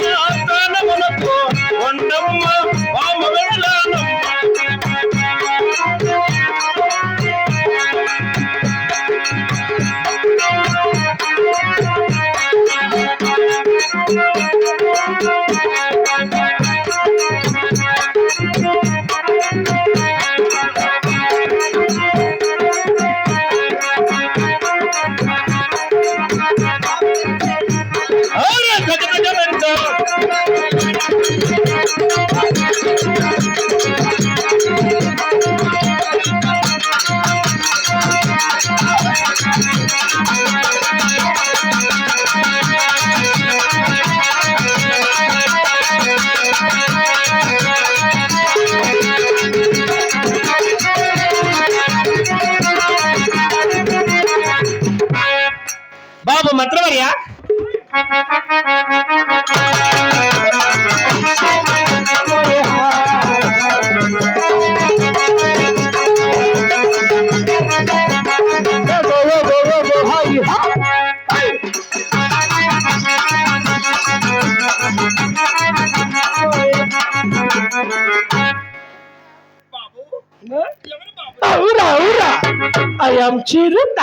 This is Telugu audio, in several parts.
స్థానమునకు వండమ్మ వామ వెళ్ళానమ్మ. బాబు మంత్రవర్య, చిరుత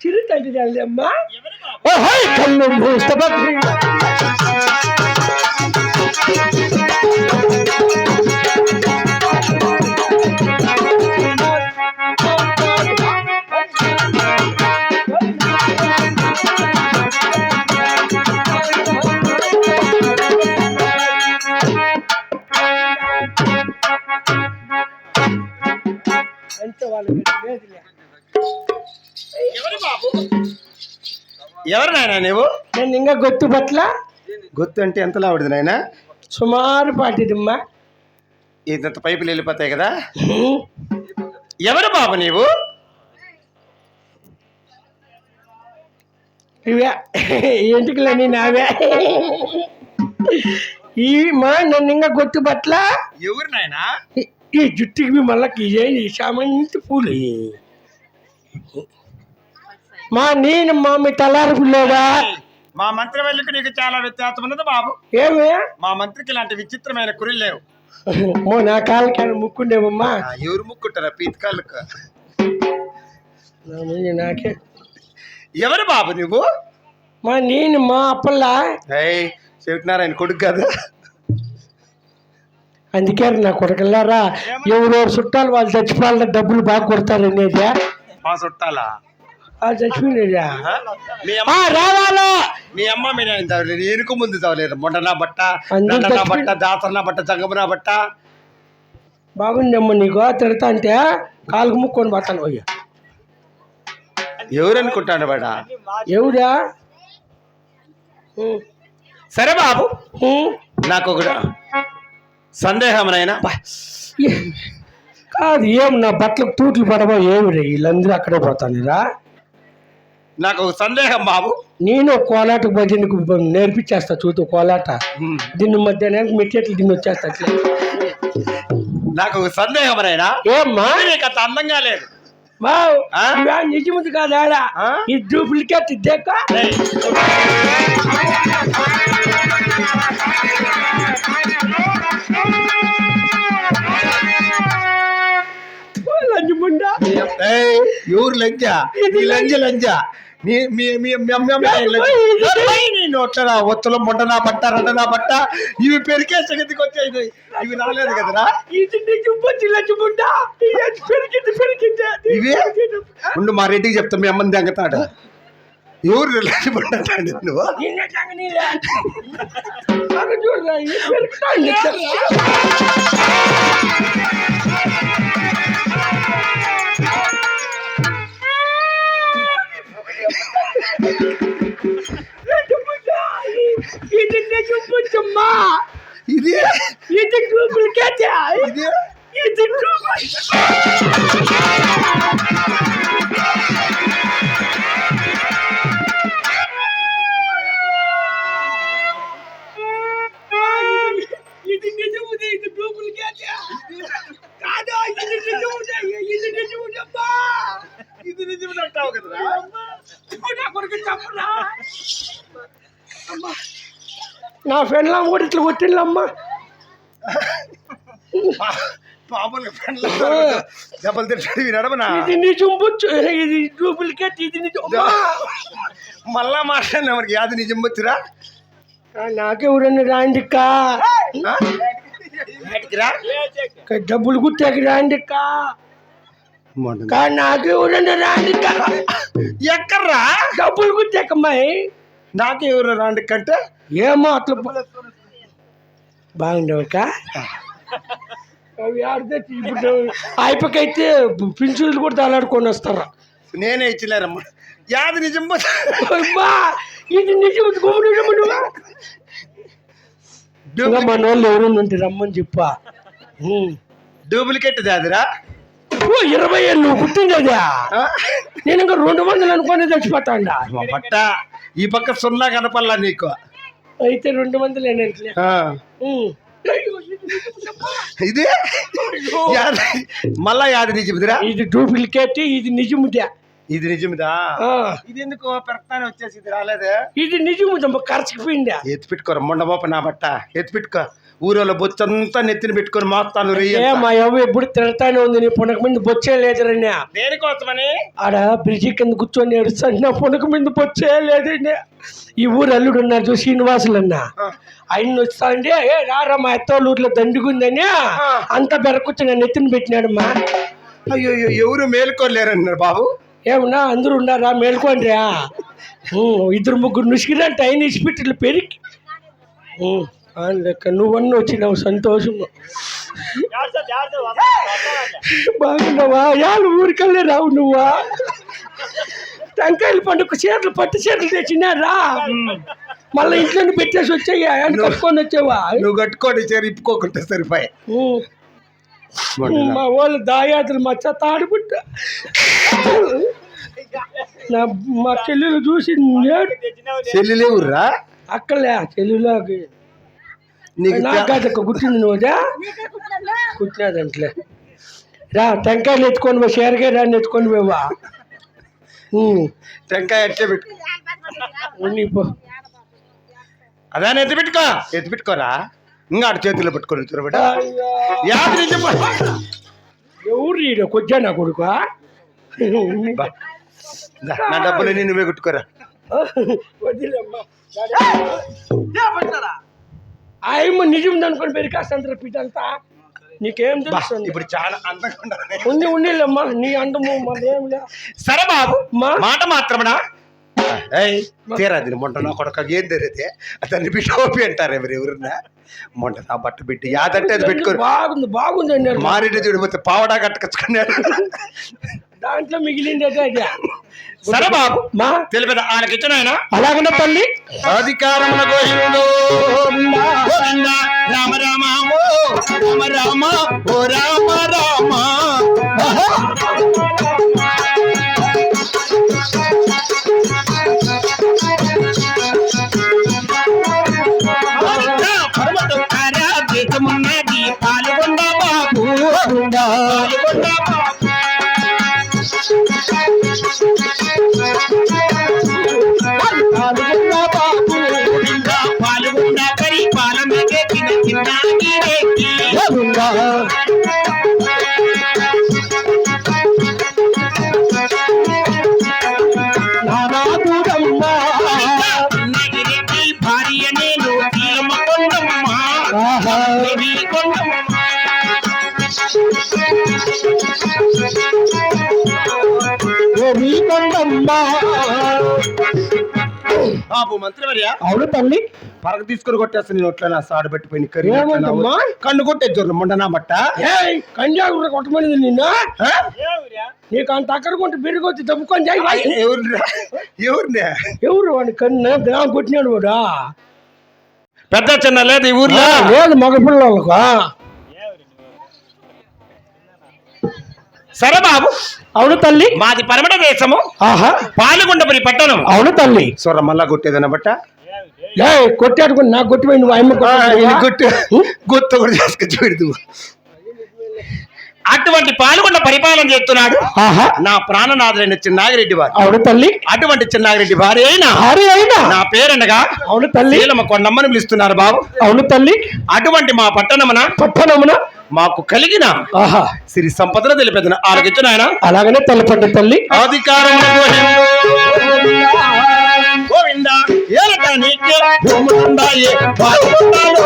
చిరుత అంటే అమ్మా కళ్ళు అంటే వాళ్ళకి ఎవరు నాయన నువ్వు? నేను ఇంకా గొత్తు పట్ల. గుర్తు అంటే ఎంత లావుడిది నాయన? సుమారు పాటిదమ్మా. ఇంత పైపులు వెళ్ళిపోతాయి కదా. ఎవరు బాబు నీవు? ఇవే ఎంటుకలని నావే. ఈ మా నన్ను ఇంకా గొత్తు పట్ల. ఎవరు నాయన? ఈ జుట్టుకి మళ్ళీ సామాన్య పూలు మా నేను మా మీ తలారు లేదా? మా మంత్రి వెళ్ళకి నీకు చాలా వ్యత్యాసం ఉన్నది బాబు. ఏమే మా మంత్రికి ఇలాంటి విచిత్రమైన కుర్రలు లేవు. నా కాళ్ళకి ముక్కుండేవమ్మా. ఎవరు ముక్కుంటారా పీతకాళ్ళకు? నాకే. ఎవరు బాబు నువ్వు? మా నేను మా అప్పల్లా చెబుతున్నారాయన కొడుకు కదా. అందుకే నా కొడుకులారా ఎవరెవరు చుట్టాలు వాళ్ళు చచ్చిపోవాలంటే డబ్బులు బాగా కొడతారు అనేది. మా చుట్టాలా? చచ్చిపోయినా రావాలా? మీ అమ్మ మీ నాయన తాగలేదు, ఎరుకు ముందు తాగలేదు. మొండనా బట్ట, దండనా బట్ట, దాసరనా బట్ట, జంగమనా బట్ట. బాగుండేమ్మా నీకు తిడతా అంటే కాలుకు ముక్కొని పట్టాను. పోయా ఎవరు అనుకుంటాడు బడా? ఎవరా? సరే బాబు, నాకు ఒక సందేహం నాయనా. కాదు ఏం నా బట్టలకు తూట్లు పడబో ఏమి రే వీళ్ళందరూ అక్కడే పోతానురా. నాకు ఒక సందేహం బాబు. నేను కోలాటకు పోతే నీకు నేర్పించేస్తా చూతూ కోలాట. దీన్ని మధ్యాహ్నానికి మెట్టేట్లు దీన్ని వచ్చేస్తా. నాకు ఒక సందేహం నాయనా. ఏమ్మా నీకు అంత అందంగా లేదు. నిజముంది కాదా? ఈ డూప్లికేట్ దేక లంజముండా. ఎవరు లంజ? నీ లంజ లంజ. నోట్ల ఒత్తులో మొండనా బట్ట, రెండనా బట్ట, ఇవి పెరిగే సంగతికి వచ్చాయి. ఇవి రాలేదు కదరా. ఇవి ఉండు మా రెడ్డికి చెప్తా, మీ అమ్మని దగ్గతాడు. ఎవరు లక్ష్యపడ్డాడు నువ్వు? ఇది ఇది డూప్లికేట్. ఇది ఇది డూప్లికేట్. ఇది నిజముది, ఇది డూప్లికేట్ కాదు. ఇది నిజముది, ఇది నిజముదమ్మా. ఇది నిజం అంటావు కదరా. నా కొడుకు తప్పురా అమ్మా. నా ఫ్రెండ్లా కూడా ఇట్లా కొట్టిందమ్మా. మామూలుగా ఫ్రెండ్లు దెబ్బలు తింటాడు వినడమనా? ఇది నిజం బొచ్చు, ఇది డూప్లికేట్, ఇది నిజం. మళ్ళా మాట్లాడినా మనకి యాది నిజం బొచ్చురా? నాకెవరన్నా రాండిక్కా, డబ్బులు గుట్టాకి రాండిక్కా, నాకెవరన్నా రాండిక్కా. ఎక్కడ్రా డబ్బులు గుట్టాకమ్మాయి? నాకు ఎవరు రాండిక్కంటే ఏమో అట్లా బాగుండవక్క. అవి ఆడితే ఇప్పుడు అయిపోకైతే పింఛన్లు కూడా తలాడుకొని వస్తారా? నేనే ఇచ్చలేరమ్మా. యాది నిజం ఇది నిజం. మన వాళ్ళు ఎవరు ఉంటే రమ్మని చెప్పా. డూప్లికేట్ దాదిరా? 20 ఏళ్ళు నువ్వు పుట్టిందా? నేను ఇంకా 200 అనుకునే చచ్చిపోతాండా. బట్ట ఈ పక్క 0 కనపల్లా నీకు. అయితే 200 ఇది మళ్ళా యాది నిజమిదిరా? ఇది డూప్లికేట్, ఇది నిజముదా? ఇది నిజమిదా? ఇది ఎందుకు పెడతానే వచ్చేసి ఇది రాలేదు? ఇది నిజముదమ్మా, ఖర్చుకుపోయిందా? ఎత్తి పెట్టుకోరు మొండమోప నా బట్ట ఎత్తి పెట్టుకో. ఊరిలో బొచ్చంతా నెత్తిని పెట్టుకొని మోస్తాను. మా అవ్వ ఎప్పుడు తిడతానే ఉంది, నీ పునక మీద బొచ్చే లేదురన్నా. దేనికోసమని? ఆడ బ్రిడ్జి కింద కూర్చొని ఏడుస్తాను, నా పునక మీద బొచ్చే లేదన్నా. ఈ ఊరు అల్లుడు ఉన్నారు చూ, శ్రీనివాసులు అన్న, ఆయన వస్తా అంటే రారా మా అత్తోళ్ళ ఊర్లో దండుగుందని అంతా బెరకొచ్చి నన్ను నెత్తిని పెట్టినాడమ్మా. అయ్యో ఎవరు మేలుకోలేరన్నారు బాబు. ఏమన్నా అందరూ ఉన్నారా? మేల్కోండి. 2-3 నుసిగిరంటే ఆయన ఇసిపెట్టి పెరిగి లెక్క నువ్వన్నీ వచ్చినావు, సంతోషము. బాగున్నావా? యాళ్ళు ఊరికల్లే రావు నువ్వా? టెంకాయలు పండుగ చీరలు పట్టు చీరలు తెచ్చినారా? మళ్ళీ ఇంట్లో పెట్టేసి వచ్చాయి, కట్టుకొని వచ్చావా? నువ్వు కట్టుకోండి చీర ఇప్పుకోకుంటే సరిపోయి. మా వాళ్ళు దాయాదులు మా చెత్త ఆడుకుంట మా చెల్లెలు చూసి చెల్లెలే ఊర్రా? అక్కలే చెల్లెలోకి నాకక్క కుట్టింది నువ్వుదా? కుట్టినదంట్లే రా. టెంకాయలు ఎత్తుకొని పో, షేరకాయ రాని ఎత్తుకొని పోవా. టెంకాయ ఎట్లే పెట్టు పో. అదాని ఎత్తి పెట్టుకోరా. ఇంకా ఆడ చేతుల్లో పెట్టుకొని చూరబెట్ట. ఎవరు కొద్దిగా నా కొడుకు? నా డబ్బులు నువ్వే కొట్టుకోరా. ఆయమ్మ నిజం అనుకొని పెరికాస్తంత పిటంతా నీకేం తెలుసు? ఇప్పుడు చాలా అందంగా ఉండేమ్మా నీ అండము మరేమిలే. సరే బాబు, మాట మాత్రమనా? తీరా దీని మొంట నా కొడుక ఏం తెలియతే అతన్ని బిడ్డ అంటారు ఎవరున్నా. మొంట నా బట్ట బిడ్డ యాదంటే అది పెట్టుకోరు. బాగుంది అన్నారు. మారేట చూడిపోతే పావడా కట్టుకొచ్చుకున్నారు. దాంట్లో మిగిలింది అదే. సరే బాబు, మా తెలిపేద ఆయనకి ఇచ్చిన ఆయన అలాగనే తల్లి అధికారముల రామ రామ రామ రామ ఓ రామ రామ. దేశమున్నది పాల్గొండ బాబు, పాల్గొండ బాబు, పాల్గొండ కరి పాలమే చిన్న భార్య నేను కొండమ్మా బాబు మంత్రివర్య. అవును తల్లి, పరగ తీసుకొని కొట్టేస్తా నేను ఒట్లా నా సాడు పెట్టిపోయిన కర్రీ కన్ను కొట్టే చూడండి మొండనా బట్ట. కంజా కొట్టమని నిన్న నీకు అంత అక్కడ కొంటే బిరుగొచ్చి దెబ్బకొని ఎవరు వాడి కన్ను కొట్టినాడు కూడా. పెద్ద చిన్న లేదు ఈ ఊర్లో? లేదు, మగ పిల్లలకు. సరే బాబు. అవును తల్లి, మాది పరమట దేశము, పాల్గొండపురి పట్టణం. అవును తల్లి. సొర మళ్ళా కొట్టేదన్న బట్ట కొట్టాడు నాకు కొట్టిపోయి నువ్వు అమ్మ గుర్తు కూడా చేసుకొచ్చి పెడుతూ అటువంటి పాల్గొండ పరిపాలన చేస్తున్నాడు ఆహా నా ప్రాణనాథులైన చిన్నాగిరెడ్డి వారు. అవును తల్లి. అటువంటి చిన్నాగిరెడ్డి భార్య అయినా నా పేరనగా అవును తల్లి శీలమ కొండమ్మని పిలుస్తున్నారు బాబు. అవును తల్లి. అటువంటి మా పట్టణమున మాకు కలిగిన ఆహా సిరి సంపదలు తెలిపేదన ఆలోచించిన ఆయన అలాగనే తెలపండి తల్లి. అధికారం గోవింద ఏలటానికి భూములుండాయి బాగుండాలో.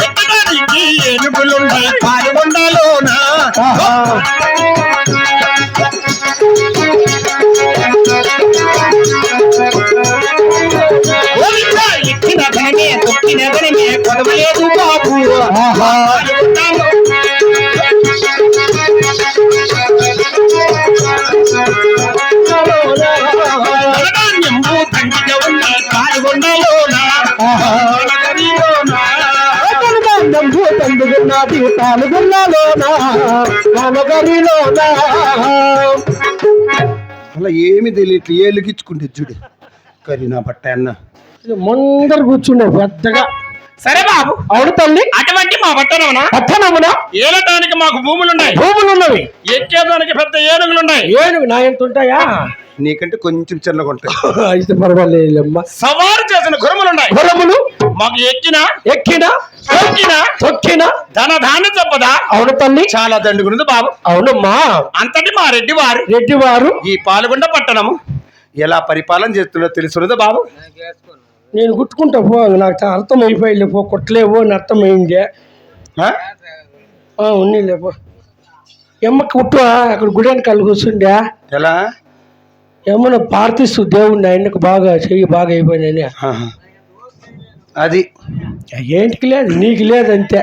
ఎక్కడానికి ఏనుగులుండాయి పాల్గొండలోనా. ఎక్కిన ధనమే తొక్కిన ధనమే కొదవలేదు బాబు. తండ్రిగా ఉన్న పాల్గొండలోనా తండ్రి పాల్గొండలోనా అలా ఏమి తెలియట్లే ఏలుగిచ్చుకుంటే చూడు కరీ నా బట్ట అన్న ముందర కూర్చుండే పెద్దగా. సరే బాబు. అవును తల్లి. అటువంటి మా పట్టణమున ఏలటానికి మాకు భూములున్నాయి. భూములున్నవి. ఎక్కేదానికి పెద్ద ఏనుగులున్నాయి. ఏనుగు నా ఎంత ఉంటాయా? నీకంటే కొంచెం చిన్నగా ఉంటాయి. అయితే పర్వాలేదమ్మా. సవారు చేసిన గుర్రములున్నాయి. గుర్రములు మాకు ఎక్కిన తొక్కిన ధన సంపద. అవును తల్లి. చాలా దండుగుంది బాబు. అవునమ్మా. అంతటి మా రెడ్డి వారు ఈ పాల్గొండ పట్టణము ఎలా పరిపాలన చేస్తుందో తెలుసున్నది బాబు. నేను గుట్టుకుంటా పో, నాకు అర్థమైపోయి పో, కొట్టలేవో అని అర్థమైంది. ఉన్నీలే పో. ఎమ్మకి కుట్టు అక్కడ గుడి వెనకాల కూర్చుండే. ఎలా ఏమన్నా ప్రార్థిస్తూ దేవుణ్ణి ఆయనకు బాగా చెయ్యి బాగా అయిపోయినాయని. అది ఏంటికి లేదు, నీకు లేదంతే.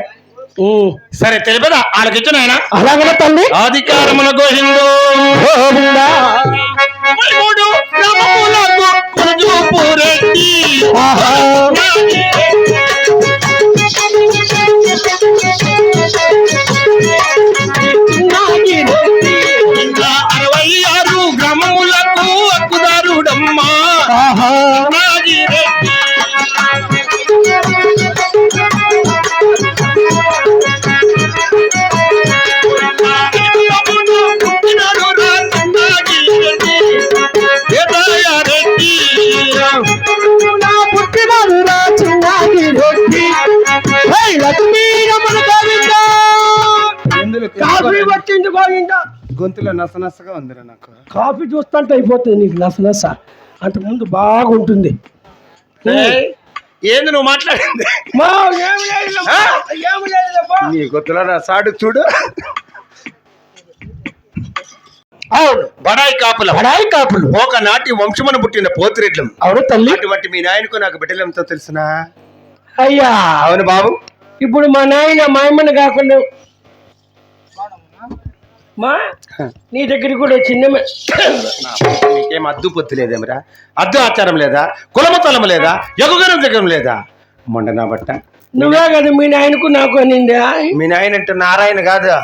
సరే తెలిపదా ఆలోచించిన ఆయన. అలాగనే తల్లి. అధికారమున గోహిందో ఇంకా 66 గ్రామములకు హక్కుదారుడమ్మా. కాఫీ వచ్చింది గోవిందా. గొంతులో నసనసగా ఉందిరా నాకు. కాఫీ చూస్తుంటే అయిపోతుంది నీకు నసనస. అంతకుముందు బాగుంటుంది. ఏంది నువ్వు మాట్లాడింది? నీ గొంతులో నా సాడు చూడు. అవును బడాయి కాపులు ఒకనాటి వంశమును పుట్టిన పోతిరెడ్లం. అవును తల్లి. అటువంటి మీ నాయనకు నాకు బిడ్డలంతో తెలుసునా? అయ్యా అవును బాబు. ఇప్పుడు మా నాయన మా అమ్మని కాకుండా మా నీ దగ్గర కూడా చిన్న నీకేం అద్దు పొత్తు లేదేమిరా? అద్దు ఆచారం లేదా? కులమతలం లేదా? యగుగరం జగం లేదా? మొండ నా బట్ట నువ్వే కదా మీ నాయనకు నాకు అనిందా? మీ నాయన అంటే నారాయణ కాదా?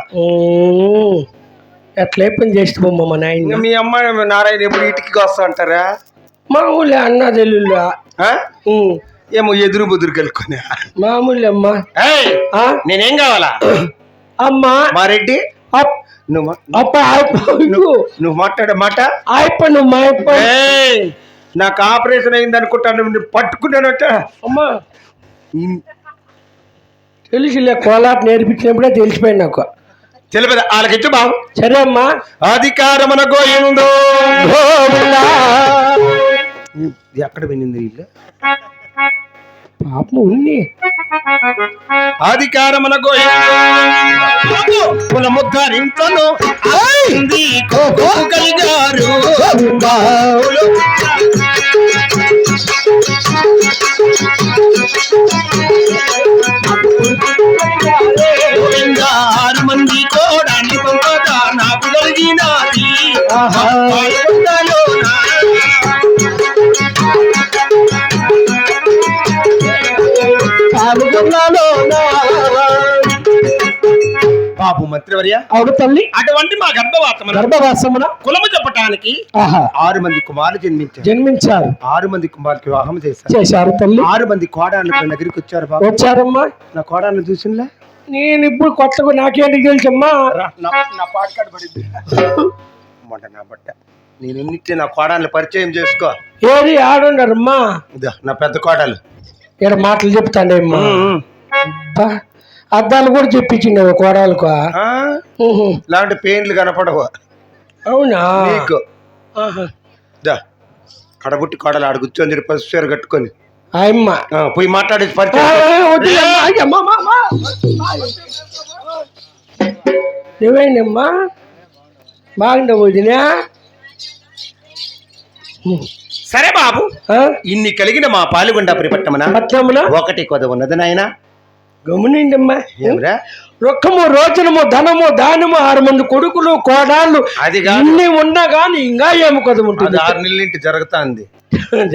ఎట్లా పని చేస్తామమ్మ మా నాయన. మీ అమ్మాయి నారాయణ ఎప్పుడు ఇంటికి వస్తా అంటారా? మామూలే అన్న తెలుగులా. ఏమో ఎదురు బుదురు కలుకున్నా మామూలే అమ్మా. నేనేం కావాలా అమ్మా? మా రెడ్డి నువ్వు మాట్లాడే మాట నాకు ఆపరేషన్ అయింది అనుకుంటాను. పట్టుకున్నానట అమ్మా. తెలిసిలే కోలాట నేర్పించినప్పుడే తెలిసిపోయింది నాకు. తెలియదు వాళ్ళకిచ్చు బాబు. సరే అమ్మా. అధికారమున గోయిందో ఎక్కడ వినింది ఇల్లు పాపం ఉంది. అధికారమున కులముద్దరింట్లను కలిగారు. ఆరు మంది కోడాన్ని నాకు కలిగినది. పాపు మంత్రివర్య. అవును తల్లి. అటువంటి మా గర్భవాసమున కులము చెప్పటానికి 6 మంది కుమారులు జన్మించారు. 6 మంది కుమారులకి వివాహం చేశారు తల్లి. 6 మంది కోడాళ్ళు నా దగ్గరికి వచ్చారు బాబు. వచ్చారమ్మా. నా కోడాలను చూసిందా? నేను ఇప్పుడు కొత్తగా నాకేంటి తెలుసమ్మా. నా పాటకాడు పడింది మొన్న నా బట్ట. నేను ఎన్నిటి నా కోడాలను పరిచయం చేసుకో. ఏది ఆడుండరమ్మా? నా పెద్ద కోడలు ఇక్కడ మాటలు చెప్తాండేమ్మా. అద్దాలు కూడా చెప్పించింది కోడలకు. ఇలాంటి పెయింట్లు కనపడవు. అవునా? నీకు కడబుట్టి కోడలు ఆడ కూర్చొని పసుపు చీర కట్టుకొని ఆయమ్మ పోయి మాట్లాడేసి పరిచయం. నువ్వేనమ్మా బాగుండవు వదినా. సరే బాబు, ఇన్ని కలిగిన మా పాలుగుండ పట్టణమున ఒకటి కొద ఉన్నది నాయన. గమనిండమ్మా. రొక్కము రోచనము ధనము దానము 6 మంది కొడుకులు కోడాళ్ళు అది అన్ని ఉన్నా గాని ఇంకా ఏమి కొద ఉంటుంది. 6 నెలలింటి జరుగుతాంది.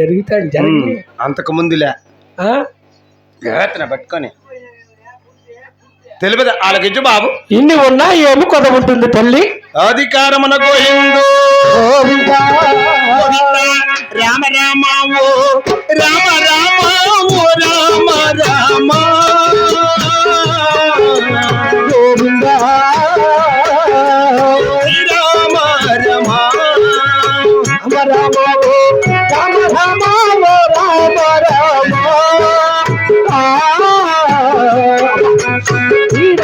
జరుగుతాంది అంతకు ముందులే పట్టుకొని తెలియదు వాళ్ళకి బాబు. ఇన్ని ఉన్నా ఏమి కొద ఉంటుంది తల్లి. అధికారమున రామ రామ రామ రామ రామ రామ గోవింద రామ రామ రామ రామ రామ రామ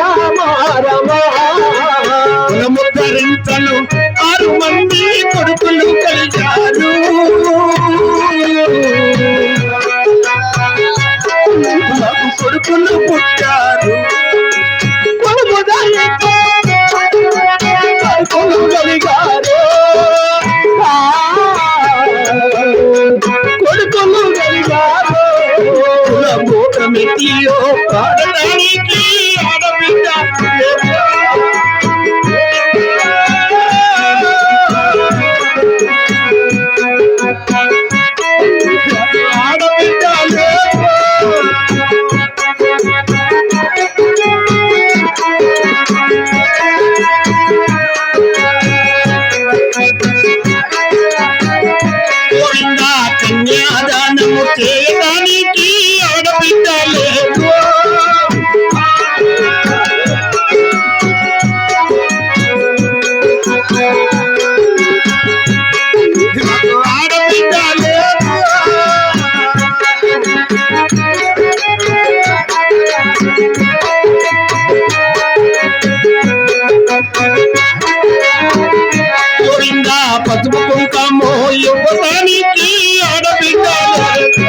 రామ రామ కులముద్ధరించలు 6 మంది కొడుకులు కలిగారు. కొడుకులు పుట్టారు. కొడుకులు కలిగారు. కొడుకులు కలిగారు. కులమూటమిటియో పాడడానికి ఆడబిడ్డ కన్యాదానము చేయడానికి ఆడబిడ్డ లేదు. ఆడబిడ్డ లేదు. గోవిందా పసుపు కుంకమో ఇవ్వడానికి ఆడబిడ్డ లేదు.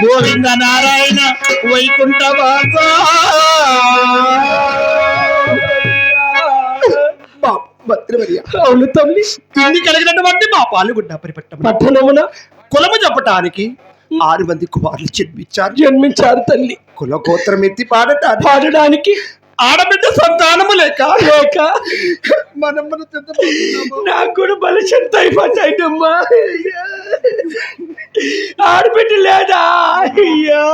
గోవింద నారాయణ వైకుంఠ వాస. అవును తల్లి. ఇన్ని కలిగినటువంటి మా పాలుగుండ పట్టణమున కులము చెప్పటానికి 6 మంది కుమారులు జన్మించారు తల్లి. కుల గోత్రం ఎత్తి పాడడానికి ఆడబిడ్డ సంతానము లేక నాకు కూడా బలశంత అయిపోతాయిమ్మా. ఆడబిడ్డ లేదా? అయ్యా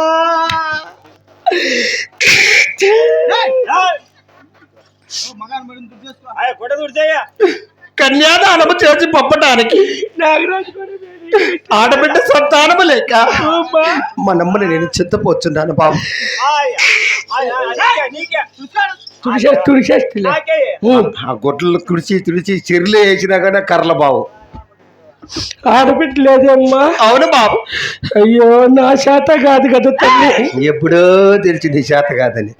కన్యాదానము చేసి పంపడానికి ఆడబిడ్డ సంతానము లేక మనమ్మని నేను చింతపోతున్నాను బాబు. ఆ గొడ్లు తుడిచి చెరులే వేసినా కానీ కర్ల బాబు. ఆడబిడ్డ లేదమ్మా. అవును బాబు. అయ్యో నా చేత కాదు కదా తల్లి. ఎప్పుడో తెలిసి నీ చేత కాదని.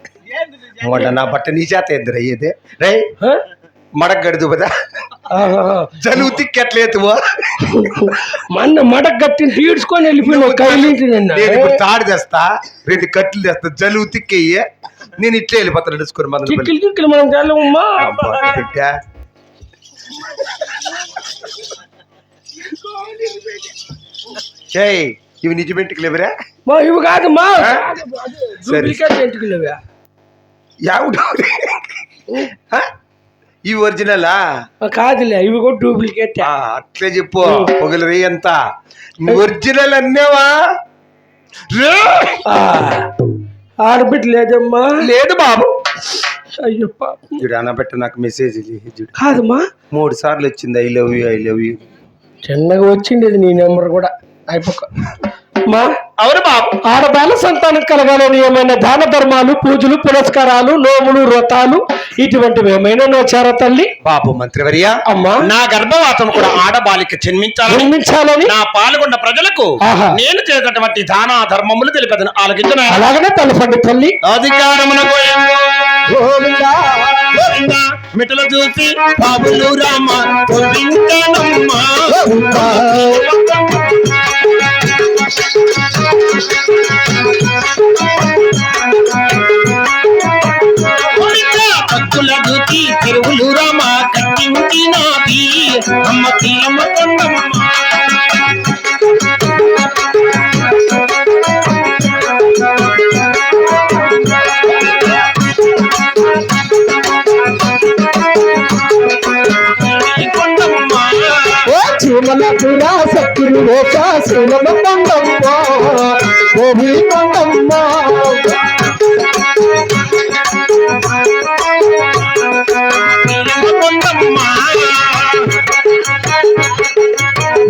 మొన్న నా బట్ట నీ చేత ఎదురు అయ్యేదే రే ఆ? మడక్ గడుదు కదా ఆహా. జలుబు తిక్కట్లేదు మొన్న మడక కట్టిని తీడ్చుకొని వెళ్ళిపోయిన కైలింటి నేను ఇప్పుడు తాడు తెస్తా 2 కట్లు తెస్తా జలుబు తిక్కయ్యే నేను ఇట్లా వెళ్ళిపోతాను నడుచుకొని మొదలు కిక్కిలు కిక్కిలు మనం చల్లమ్మా బిడ్డ ఏయ్, ఇవి నిజమెంటికి లేవరా మా ఇవి కాదమ్మా ఆ? డూప్లికేట్ ఎంటుకులేవా యావుడు ఇవి ఒరిజినలా కాదులే ఇవి కూడా డూప్లికేట్ అట్లే చెప్పు పొగలు రే ఎంత ఒరిజినల్ అన్నావా ఆడబిడ్డ లేదమ్మా లేదు బాబు అయ్యో పాపం. చూడు అనబెట్ట నాకు మెసేజ్ చూడు కాదమ్మా 3 సార్లు వచ్చింది ఐ లవ్ యూ చిన్నగా వచ్చింది ఇది నీ నెంబర్ కూడా అయిపోక మా అవును బాబు ఆడబాల సంతానం కలగాలని ఏమైనా దాన ధర్మాలు పూజలు పురస్కారాలు నోములు వ్రతాలు ఇటువంటివి ఏమైనా నోచారా తల్లి బాబు మంత్రివర్య అమ్మా నా గర్భవాతం కూడా ఆడబాలిక జన్మించాలని జన్మించాలని నా పాల్గొన్న ప్రజలకు ఆహా. నేను చేసేటటువంటి దాన ధర్మములు తెలిపేదని ఆలోచించిన అలాగనే తలపండి తల్లి అధికారమునకు గోవిందా, గోవిందా, మిటలు చూసి బాబులు రామ గోవిందనమ్మా. గోవిందా, భక్తుల చూసి తిరువులు రామ కట్టించినాది అమ్మ తీరమ్మ కొండమ్మ. చీమల పురా సక్కులు రేఖ శీలమ కొండమ్మ గోవి కొండమ్మ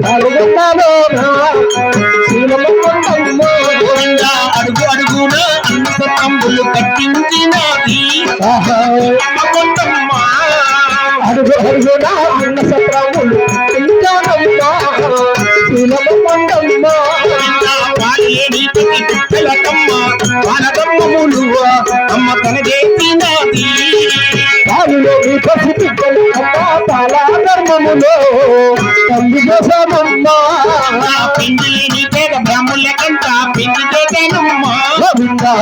అడుగున్నాలో శీలమ కొండమ్మ అడుగు అడుగున అన్న తమ్ములు కట్టించినది కొండమ్మ. అడుగు అడుగునా అన్న సత్రములు ఇంకానమ్మ శీలమ కొండమ్మ అమ్మ తన చేసినది పాలులో మీ పసి పిక్కలు అమ్మ పాలా ధర్మములో తల్లి దోషమమ్మ పిండి నీ పేద బ్రాహ్మణుల కంట పిండి చేశానమ్మా గోవిందా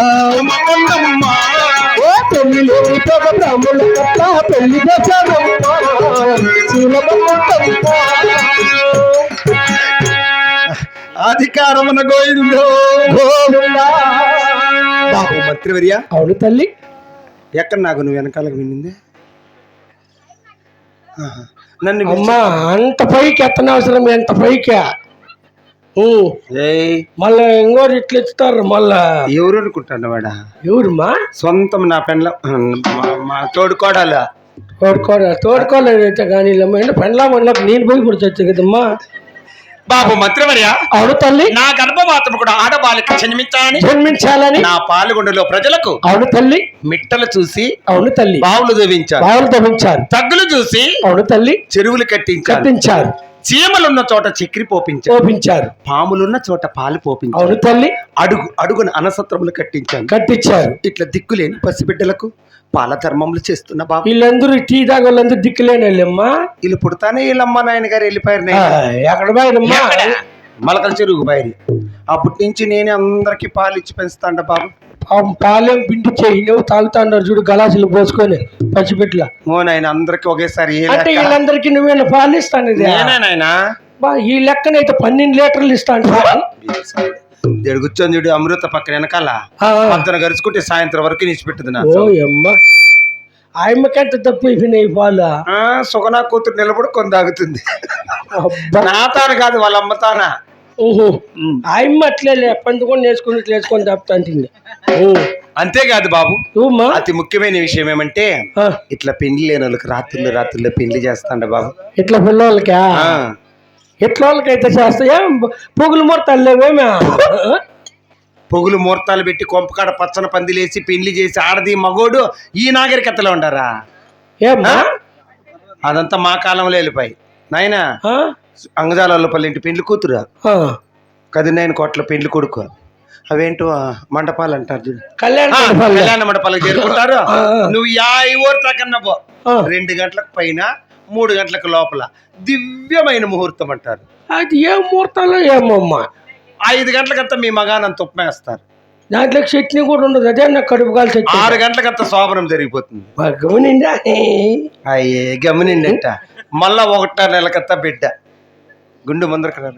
కొండమ్మ. ఓ పెళ్లిలో మీ పెద్ద బ్రాహ్మణుల కట్ల పెళ్లి దోషమమ్మ శీలమ కొండమ్మ అధికారమున గోయిందో గోవిందా బాబు మంత్రివర్య అవును తల్లి ఎక్కడ నాకు నువ్వు వెనకాలకు వినింది నన్ను అమ్మా అంత పైకి ఎత్తనవసరం ఎంత పైకి మళ్ళా ఇంకోటి ఇట్లా ఇస్తారు మళ్ళా ఎవరు అనుకుంటాను వాడా ఎవరుమా సొంతం నా పెండ్ల మా తోడుకోడాల తోడుకోలేదైతే కానీ పెండ్లా మనలోకి నేను పోయి కూడా చచ్చు కదమ్మా బాబు మంత్రివర్య అవును తల్లి నా గర్భవాతం కూడా ఆడబాలిక జన్మించాలని నా పాల్గొండలో ప్రజలకు అవును తల్లి మిట్టలు చూసి అవును తల్లి బావులు దవ్వించారు బావులు తవ్వించారు తగ్గులు చూసి అవును తల్లి చెరువులు కట్టించారు చీమలున్న చోట చక్రి పోపించారు పాములున్న చోట పాలు పోపించారు అవును తల్లి అడుగు అడుగున అనసత్రములు కట్టించారు ఇట్లా దిక్కులేని పసిబిడ్డలకు పాల ధర్మములు చేస్తున్న బాబు వీళ్ళందరూ టీ దాకా వాళ్ళందరూ దిక్కులేని వాళ్ళమ్మా వీళ్ళు పుడతానే వీళ్ళమ్మ నాయన గారు వెళ్ళిపోయారు ఎక్కడ పోయారమ్మా మలకల చెరువు బయలు అప్పటి నుంచి నేనే అందరికి పాలు ఇచ్చి పెంచుతాండ బాబు పాలెం పిండి చేయవు తాగుతాండారు చూడు గలాసులు పోసుకొని పచ్చిపెట్ల ఓ నాయన అందరికి ఒకేసారి అంటే వీళ్ళందరికీ నువ్వేనా పాలు ఇస్తాను నాయనా ఈ లెక్కనైతే 12 లీటర్లు ఇస్తాను దేడు కూర్చొని చూడు అమృత పక్కన వెనకాల అంతను గరుచుకుంటే సాయంత్రం వరకు నిలిచిపెట్టదు నా ఓ అమ్మ ఆయమ్మకంట తప్పు అయిపోయినాయి పాలు సుగనా కూతురు నిలబడి కొన్ని తాగుతుంది నా తాను కాదు వాళ్ళ అమ్మ తానా ఓహో ఆయమ్మ అట్లే పందుకొని వేసుకొని తప్పుతాంటుంది అంతేకాదు బాబు అతి ముఖ్యమైన విషయం ఏమంటే ఇట్లా పెళ్లి లేని వాళ్ళకి రాత్రుల్లో పెళ్లి చేస్తాండ బాబు ఇట్లా పిల్లలకా ఎట్లా వాళ్ళకైతే చేస్తాయా పొగులు ముహూర్తాలు లేవేమే పొగులు ముహూర్తాలు పెట్టి కొంపకాడ పచ్చన పందిలేసి పెళ్లి చేసి ఆడది మగోడు ఈ నాగరికతలో ఉండారా ఏమ్మా అదంతా మా కాలంలో వెళ్ళిపోయి నాయన అంగజాలపల్లి ఇంటి పెళ్లి కూతురు 19 కోట్ల పెళ్లి కొడుకు అవేంటో మండపాలు అంటారు చూడు. కళ్యాణ ఆ, మండపాలు. కళ్యాణ మండపాలకు చేరుకుంటారు. ఆ, ఆ. నువ్వు ఊరు తకన్నా పో, ఆ. 2 గంటలకు పైన 3 గంటలకు లోపల దివ్యమైన ముహూర్తం అంటారు. అది ఏ ముహూర్తాలో ఏమమ్మా. 5 గంటలకంతా మీ మగానంత ఉప్మేస్తారు. దాంట్లో చట్నీ కూడా ఉండదు. అదే నాకు కడుపు కాలు చట్నీ. 6 గంటలకంతా శోభనం జరిగిపోతుంది. గమనిందా? అయ్యే గమనిండట. మళ్ళా 1.5 నెలకంతా బిడ్డ గుండు ముందరకు రా.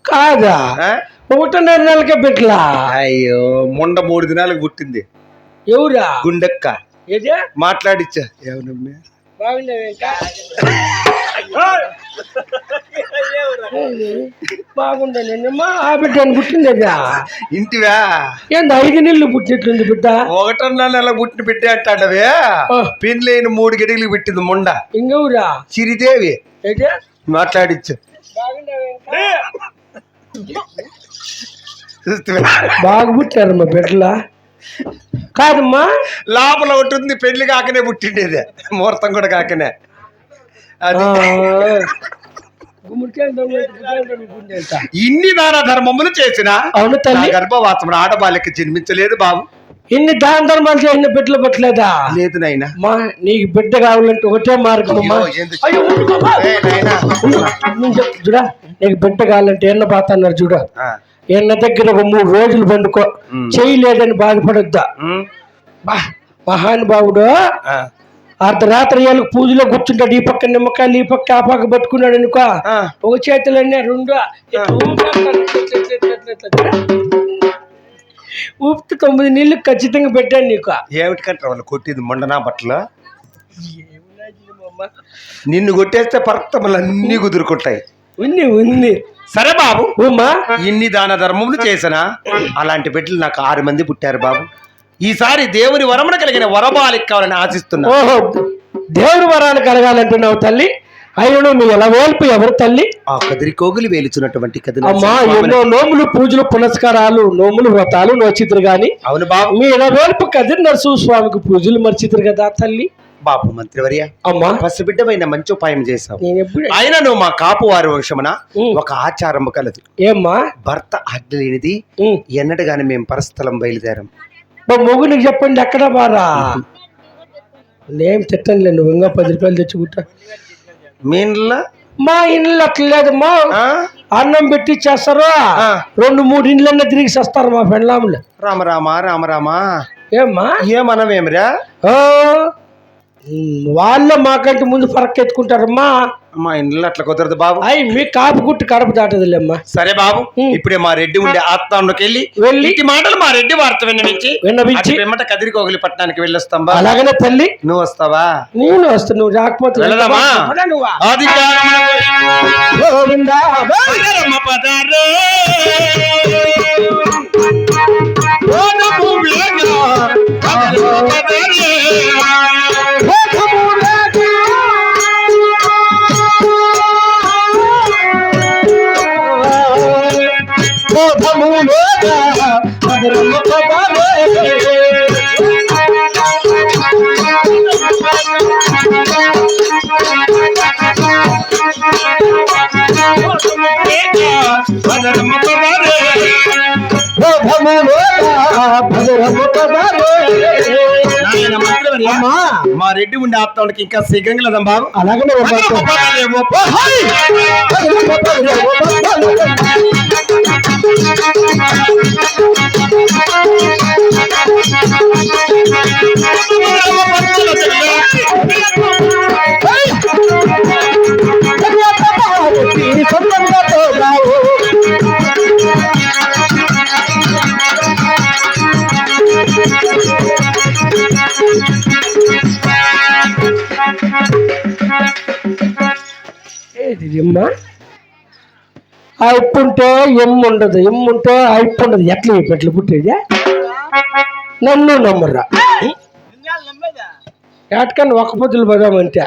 కాదా, ఆ? 1.5 నెలలకే పెట్టలా. అయ్యో మొండ 3 దినాలకు పుట్టింది ఎవరా? గుండెక్క. ఏదే మాట్లాడిచ్చా ఏమన్నా బాగుండలేమ్మా. ఆ బిడ్డ అని పుట్టిందా? ఇంటివా? ఏంది 5 నెలలు పుట్టినట్లుంది బిడ్డ. 1.5 నెల పుట్టిన బిడ్డ అంటాడవే. ఆ. పెళ్ళైన 3 గడిలకు పెట్టింది ముండ ఇంకెవరా? చిరిదేవి. ఏదే మాట్లాడిచ్చా బాగా పుట్టారమ్మా బిడ్డలా. కాదమ్మా, లోపల ఒకటి ఉంది, పెళ్లి కాకనే పుట్టిండేది, ముహూర్తం కూడా కాకనే. అది ఇన్ని దాన ధర్మములు చేసిన అవును తల్లి. గర్భవాసముడు ఆడబాలికి జన్మించలేదు బాబు. ఇన్ని దాన ధర్మాలు చేసిన బిడ్డలు పట్టలేదా? లేదు నాయనా. మా నీకు బిడ్డ కావాలంటే ఒకటే మార్గం అమ్మా. అయ్యో, ఉండు బాబా. నేను చెప్తా చూడా, నీకు బిడ్డ కావాలంటే ఎన్న బాత అన్నారు చూడ. ఎన్న దగ్గర ఒక 3 రోజులు పండుకో, చేయలేదని బాధపడొద్దా. బా మహానుభావుడు అర్ధరాత్రి ఏళ్ళకి పూజలో కూర్చుంటాడు. ఈ పక్క నిమ్మకాయలు, ఈ పక్క ఆ పక్క పట్టుకున్నాడు అనుకో, ఒక చేతులన్నీ 2 ఊపితే 9 నీళ్ళు ఖచ్చితంగా పెట్టాను నీకు. ఏమిటికంటే వాళ్ళు కొట్టింది మొండనా బట్టలు. నిన్ను కొట్టేస్తే పరక్తములు అన్ని కుదురుకుంటాయి. ఉంది సరే బాబు, ఉమ్మా. ఇన్ని దాన ధర్మములు చేసినా అలాంటి బిడ్డలు నాకు 6 మంది పుట్టారు బాబు. ఈసారి దేవుని వరమున కలిగిన వరబాలిక కావాలని ఆశిస్తున్నా. ఓహో, దేవుని వరాలు కలగాలంటున్నావు తల్లి. అయినను మీ ఎలా వేల్పు ఎవరు తల్లి? ఆ కదిరి కోగులు వేలుచున్నటువంటి అమ్మా, ఎన్నో నోములు, పూజలు, పునస్కారాలు, నోములు, వ్రతాలు నోచితురు గాని. అవును బాబు. మీ ఎలా వేల్పు కదిరి నరసింహ స్వామికి పూజలు మర్చితురు కదా తల్లి. బాబు మంత్రివర్య, అమ్మా పసిబిడ్డమైన మంచి ఉపాయం చేశావు. నేను ఎప్పుడు ఆయన నువ్వు మా కాపు వారి వంశమున ఒక ఆచారము కలదు. ఏమ్మా? భర్త ఆజ్ఞ లేనిది ఎన్నడగానే మేము పరస్థలం బయలుదేరం. మొగునికి చెప్పండి ఎక్కడ బారా. నేం తిట్టంలే, నువ్వు ఇంకా 10 రూపాయలు తెచ్చుకుంటా. మీ ఇంట్లో మా ఇండ్లు అట్లా లేదమ్మా. అన్నం పెట్టి చేస్తారు, 2-3 ఇండ్లన్నా తిరిగి చేస్తారు మా పెండ్లాములు. రామ రామ రామ రామ. ఏమ్మా? ఏమనమేమిరా? వాళ్ళే మాకంటే ముందు పరక్క ఎత్తుకుంటారమ్మా. మా ఇంట్లో అట్లా కుదరదు బాబు. అయ్యి మీ కాపు గుట్టు కడప దాటదులేమ్మా. సరే బాబు, ఇప్పుడే మా రెడ్డి ఉండే ఆత్మంలోకి వెళ్ళి ఇటు మాటలు మా రెడ్డి వార్త విన్నవించి వెమ్మట కదిరికోగలి పట్టణానికి వెళ్ళొస్తాం. అలాగనే తల్లి. నువ్వు వస్తావా? నేను వస్తా, నువ్వు రాకపోతే వెళదామా? మా రెడ్డి ఉండే ఆప్తానికి ఇంకా శీఘ్రంగా లేదాం బాబు. అలాగనే అయిపుంటే ఎమ్ముండదు, ఎమ్ముంటే అయిపుండదు. ఎట్లా ఎట్లా పుట్టేది? నన్ను నమ్మర్రా. ఏటకన్నా 1 పొద్దులు పదామంటే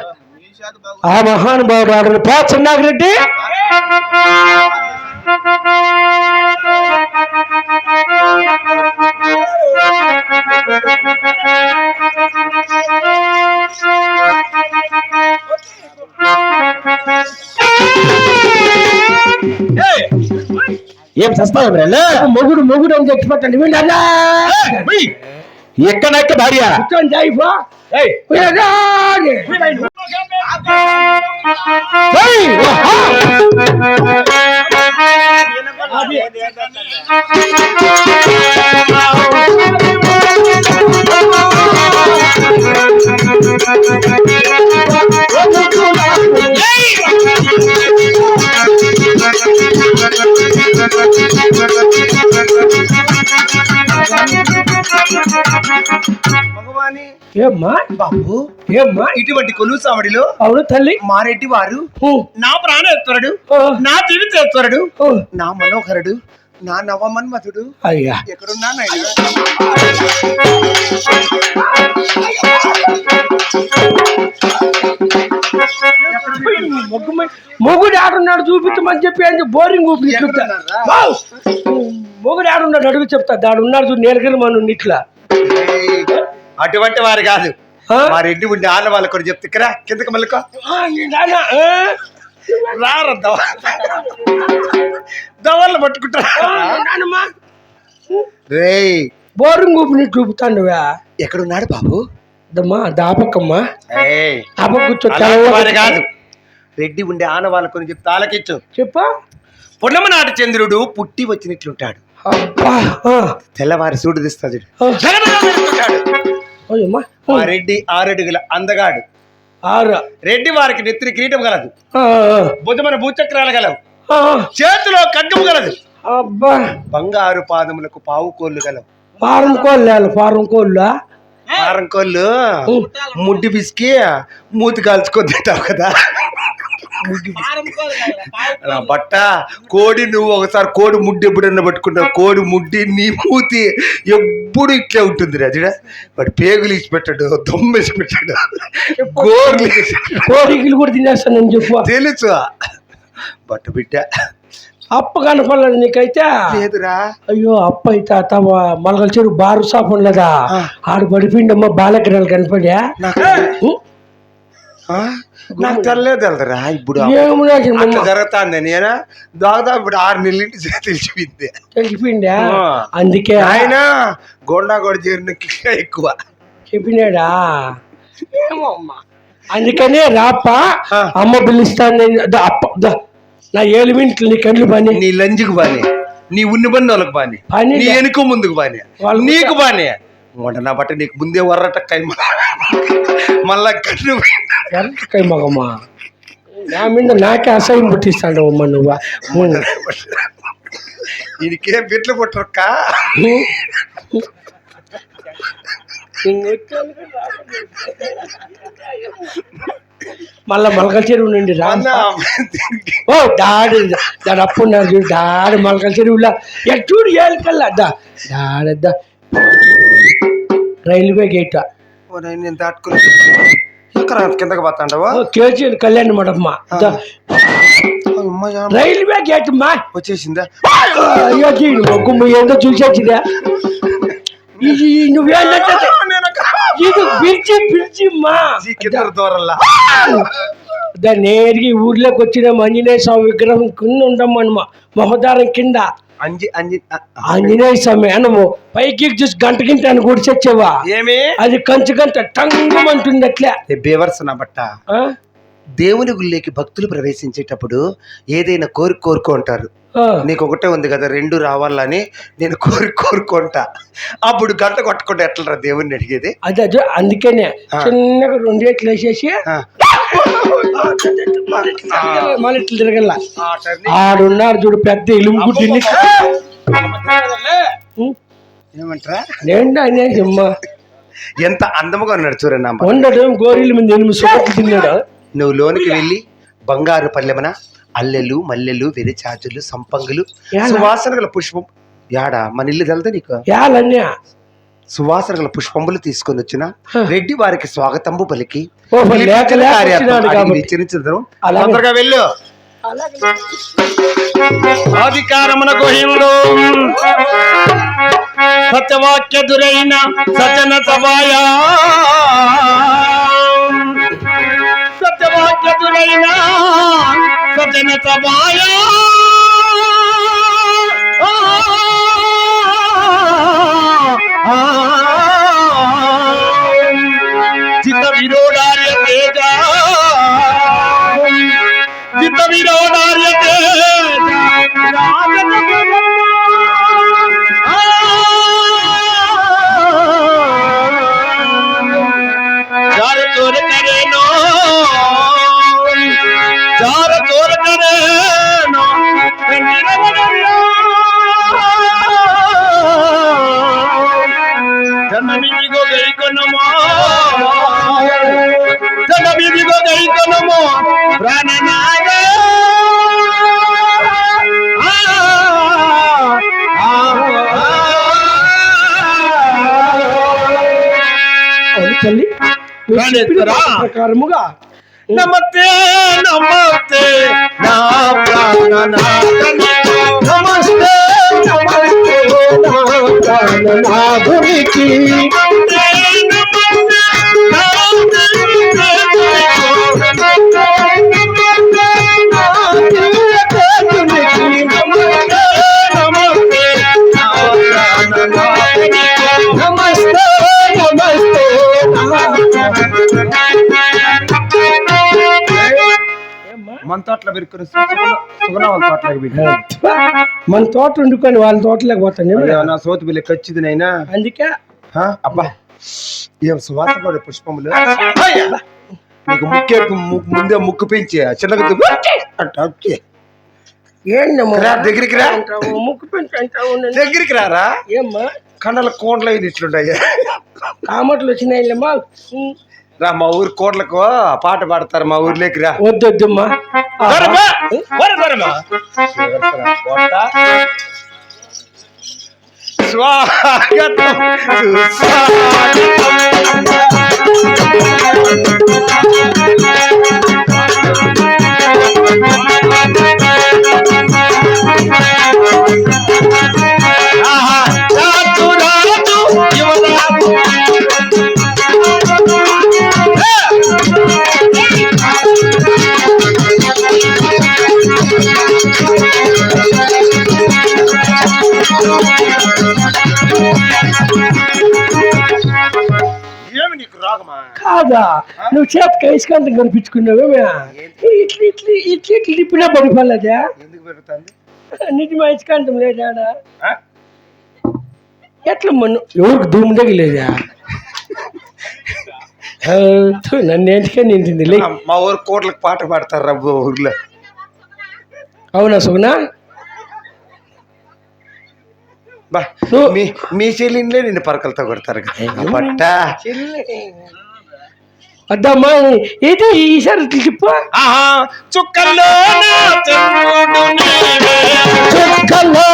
ఆ మహానుభావుడు ఆడని పా చిన్నాగిరెడ్డి. ఏం చేస్తావు మొగుడు మొగుడు అని తెచ్చిపెట్టండి వింటారా ఎక్కడెక్క భార్య కూర్చొని జాయిపో భగవాని ఏమ్మా బాబు ఏమ్మా ఇటువంటి కొలువు సావడిలో అవును తల్లి మారెడ్డి వారు ఊ, నా ప్రాణేశ్వరుడు ఓ, నా జీవితేశ్వరుడు ఓ. నా మనోహరుడు నా నవమన్మధుడు అయ్యా ఎక్కడున్నా నాయనా? మొగుడు ఆడున్నాడు చూపించమని చెప్పి అంటే బోరింగ్ ఊపి చెప్తా వావ్! మొగుడు ఆడున్నాడు అడుగు చెప్తా దాడు ఉన్నాడు చూడు నేలకలు మన ఇట్లా ఏయ్, అటువంటి వారు కాదు ఆ? మా రెడ్డి ఉండి ఆన వాళ్ళ కూడా చెప్తే ఇక్కడ కిందకి మళ్ళీ నీ నాన్న, ఆ? రారు దవళ్ళు పట్టుకుంటారా నీ నాన్నమ్మా రేయ్ బోరింగ్ ఊపి నీకు చూపుతాండువా ఎక్కడున్నాడు బాబు దమ్మా దాపకమ్మా ఏయ్, ఆప కూర్చో అలాంటి వారు కాదు రెడ్డి ఉండే ఆన వాళ్ళ కొని చెప్తే ఆలకించు చెప్పా పున్నమ నాటి చంద్రుడు పుట్టి వచ్చినట్లుంటాడు అబ్బా ఆ, తెల్లవారి సూడు తీస్తాడు ఆ. ఓయమ్మా మా రెడ్డి 6 అడుగుల అందగాడు ఆరు రెడ్డి వారికి నెత్తిని కిరీటం గలదు ఆ, భుజమైన భూచక్రాలు గలవు ఆ, చేతిలో ఖడ్గము గలదు అబ్బా బంగారు పాదములకు పావు కోళ్ళు గలవు ఫారం కోళ్ళు ఫారం కోళ్ళా కారం కోళ్ళు ముడ్డి పిసికి మూతి కాల్చుకొని తింటావు కదా నా బట్ట కోడి నువ్వు ఒకసారి కోడి ముడ్డి ఎప్పుడన్నా పట్టుకుంటావు కోడి ముడ్డి నీ మూతి ఎప్పుడు ఇట్లే ఉంటుంది రాజుడా వాడు పేగులు ఇచ్చి పెట్టాడు దొమ్మేసి పెట్టాడు గోర్లు కోరికలు కూడా తినేస్తానని చెప్పు తెలుసు బట్ట బిడ్డ అప్ప కనపడలేదు నీకైతే లేదురా అయ్యో అప్ప అయితే తమ మలగల చెరువు బారు షాప్ ఉండదా ఆడు పడిపోయిండమ్మా బాలకిరాలు కనపడా నాకు నాకు తెల్లలేదు తెలదరా ఇప్పుడు అట్లా జరుగుతుంది నేనా దాదాపు ఇప్పుడు 6 నెలల నుంచి తెలిసిపోయింది తెలిసిపోయిందా అందుకే ఆయన గోండా కూడా చేరిన ఎక్కువ చెప్పినాడా ఏమో అమ్మా అందుకనే రాప్ప అమ్మ పిలుస్తాను అప్ప నా 7 మినిట్లు నీ కళ్ళు పని నీ లంజికి బానే నీ ఉన్ని పని వాళ్ళకి బానే పని నీ వెనుక ముందుకు బానే నీకు బానే మొన్న నా బట్ట నీకు ముందే వర్రట కై మళ్ళా కన్ను కై మగమ్మా నా మీద నాకే అసహ్యం పుట్టిస్తాడు అమ్మ నువ్వు దీనికేం బిడ్డలు పుట్టరక్క మళ్ళా మలకల చెరువు నుండి రా ఓ దాడి దాని అప్పు ఉన్నారు చూడు దాడి మలకల చెరువులా చూడు ఏళ్ళకల్లా దాడద్దా రైల్వే గేట్ నేను దాటుకుని కిందకి పోతాండవా కేజీ కళ్యాణ మండపమా రైల్వే గేట్ మా వచ్చేసిందా అయ్యో మొగ్గు ఏందో చూసేచ్చిదా నువ్వేంటంటే ఇది పిలిచి పిలిచి మా దూరల్లా దాన్ని నేరుగా ఊర్లోకి వచ్చిన ఆంజనేయ స్వామి విగ్రహం కింద ఉండమ్మా మొహదారం కింద ఆంజనేయ స్వామి అనము పైకి చూసి గంట గింట అని కూడా చచ్చేవా ఏమి అది కంచు గంట టంగుమంటుంది అట్లా బేవర్స్ నా బట్ట దేవుని గుళ్ళేకి భక్తులు ప్రవేశించేటప్పుడు ఏదైనా కోరుకుంటారు నీకు ఒకటే ఉంది కదా 2 రావాలని నేను కోరుకుంటా అప్పుడు గంట కొట్టుకుంటే ఎట్లరా దేవుణ్ణి అడిగేది అదే అందుకనే చిన్నగా 2 రేట్లు వేసేసి మళ్ళీ ఇట్లా తిరగల ఆడున్నారు చూడు పెద్ద ఇలుము తిని ఏమంటారా నేను అనేసమ్మా ఎంత అందముగా ఉన్నాడు చూడన్నా ఉండడు గోరీల మీద 8 సుఖాలు తిన్నాడు నువ్వు లోనికి వెళ్ళి బంగారు పల్లెమన అల్లెలు మల్లెలు వెరిచాజులు సంపంగులు సువాసన గల పుష్పం యాడా మన ఇల్లు తెలదా నీకు సువాసన గల పుష్పంబులు తీసుకొని వచ్చిన రెడ్డి వారికి స్వాగతంబు పలికి తొందరగా వెళ్ళు అధికారమున గోహిముడు సత్యవాక్య దురైన సజన సభాయా సత్యవాక్య దురైన సజన సభాయా చిత్త విరోధార్య తేజ చిత్త విరోధార్య తేజ चार चोर करे नो चार चोर करे नो जन्मी को गई को नमो जन्मी को गई को नमो प्राण नाग తల్లి ప్రకారముగా నమస్తే నమస్తే నా ప్రాణనాథని నమస్తే నమస్తే నా ప్రాణనాథునికి నమస్తే నమస్తే మన తోటలో పెరుకుని సుగన వాళ్ళ తోటలోకి పెట్టి మన తోట వండుకొని వాళ్ళ తోటలోకి పోతాను నా సోతు బిల్లి ఖచ్చితంగా అయినా అందుకే అబ్బా ఏం సువాసన కూడా పుష్పములు నీకు ముక్కే ముందే ముక్కు పెంచి చిన్నగా ఏంటమ్మా దగ్గరికి రా ముక్కు పెంచి అంటావు దగ్గరికి రారా ఏమ్మా కన్నల కోట్ల ఇట్లుంటాయి కామట్లు వచ్చినాయిలేమ్మా రా మా ఊరు కోట్లకు పాట పాడతారు మా ఊర్లోకి రా వద్దొద్దమ్మా స్వాగతం కాదా నువ్వు చేతికి ఐస్కాంతం కనిపించుకున్నావేమే ఇట్లా ఇట్లా ఇట్లా ఇట్లా తిప్పినా పడిపోలేదా ఎందుకు పెరుగుతుంది నిజమే ఐస్కాంతం లేదా ఎట్లా మనం ఎవరికి ధూము తగిలేదా నన్ను ఏంటికే నిండింది లే మా ఊరు కోట్లకు పాట పాడతారు రా ఊర్లో అవునా సుగునా మీ చెల్లిండే నిన్ను పరకలతో కొడతారు పట్ట అద్దమ్మా ఏదో ఈసారి తిప్పు చుక్కల్లో చుక్కల్లో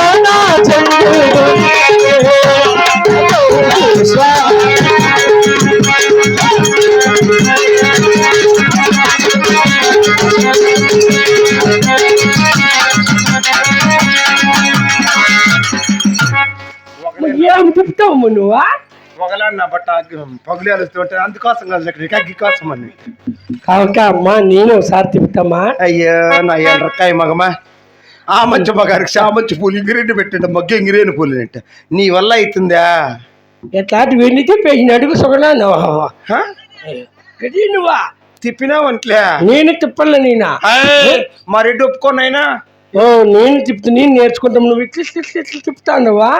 ఏం చెప్తావు నువ్వా ఒకలా నా బట్ట పగులు వెళ్తుంటే అందుకోసం కదా అగ్గి కోసం అని కాక అమ్మా నేను ఒకసారి తిప్పుతామా అయ్యో నా రక్కాయ మగమా ఆ మంచి మగారికి చామంచి పూలు ఇంగిరేని పెట్టండి మగ్గ ఇంగిరేని పూలు అంటే నీ వల్ల అవుతుందా ఎట్లాంటి వెండి తిప్పేసి అడుగు సుగనా నువ్వా తిప్పినావంట్లే నేను తిప్పలే నేనా మా రెడ్డి ఒప్పుకోనైనా ఓ నేను తిప్పుతా నేను నేర్చుకుంటాం నువ్వు ఇట్లా ఇట్లా ఇట్లా తిప్పుతావా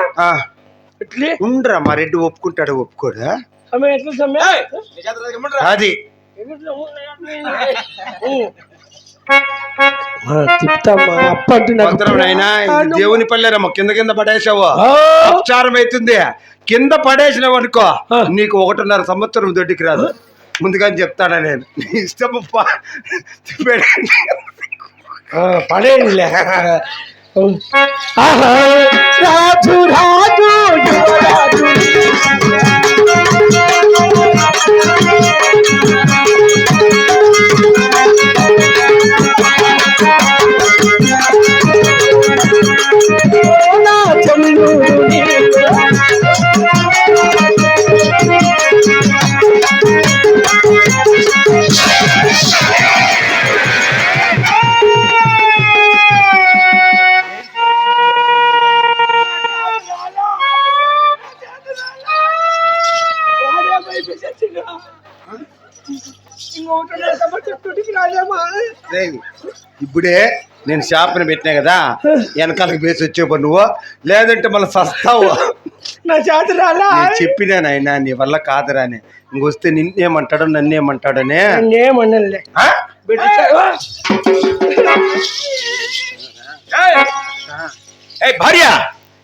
ఇట్లే ఉండరా మా రెడ్డి ఒప్పుకుంటాడు ఒప్పుకోడా అది తిప్పుతామా అప్పంటున్నా దేవుని పల్లెరమ్మ కింద కింద పడేసావు అపచారం అవుతుంది కింద పడేసినావు అనుకో నీకు 1.5 సంవత్సరం దొడ్డికి రాదు ముందుగా చెప్తాడా నేను ఇష్టం పడేలే రాజు రాజు యువరాజు నా చెల్లు ఏమో ఇప్పుడే నేను షాప్ని పెట్టినా కదా వెనకాలకు వేసి వచ్చేపో నువ్వు, లేదంటే మళ్ళీ సస్తావు. నా చేత రాలా నేను చెప్పినా నాయన నీ వల్ల కాదురా అని. ఇంకొస్తే నిన్నేమంటాడో నన్నేమంటాడనే. నేనేమన్నలే భార్య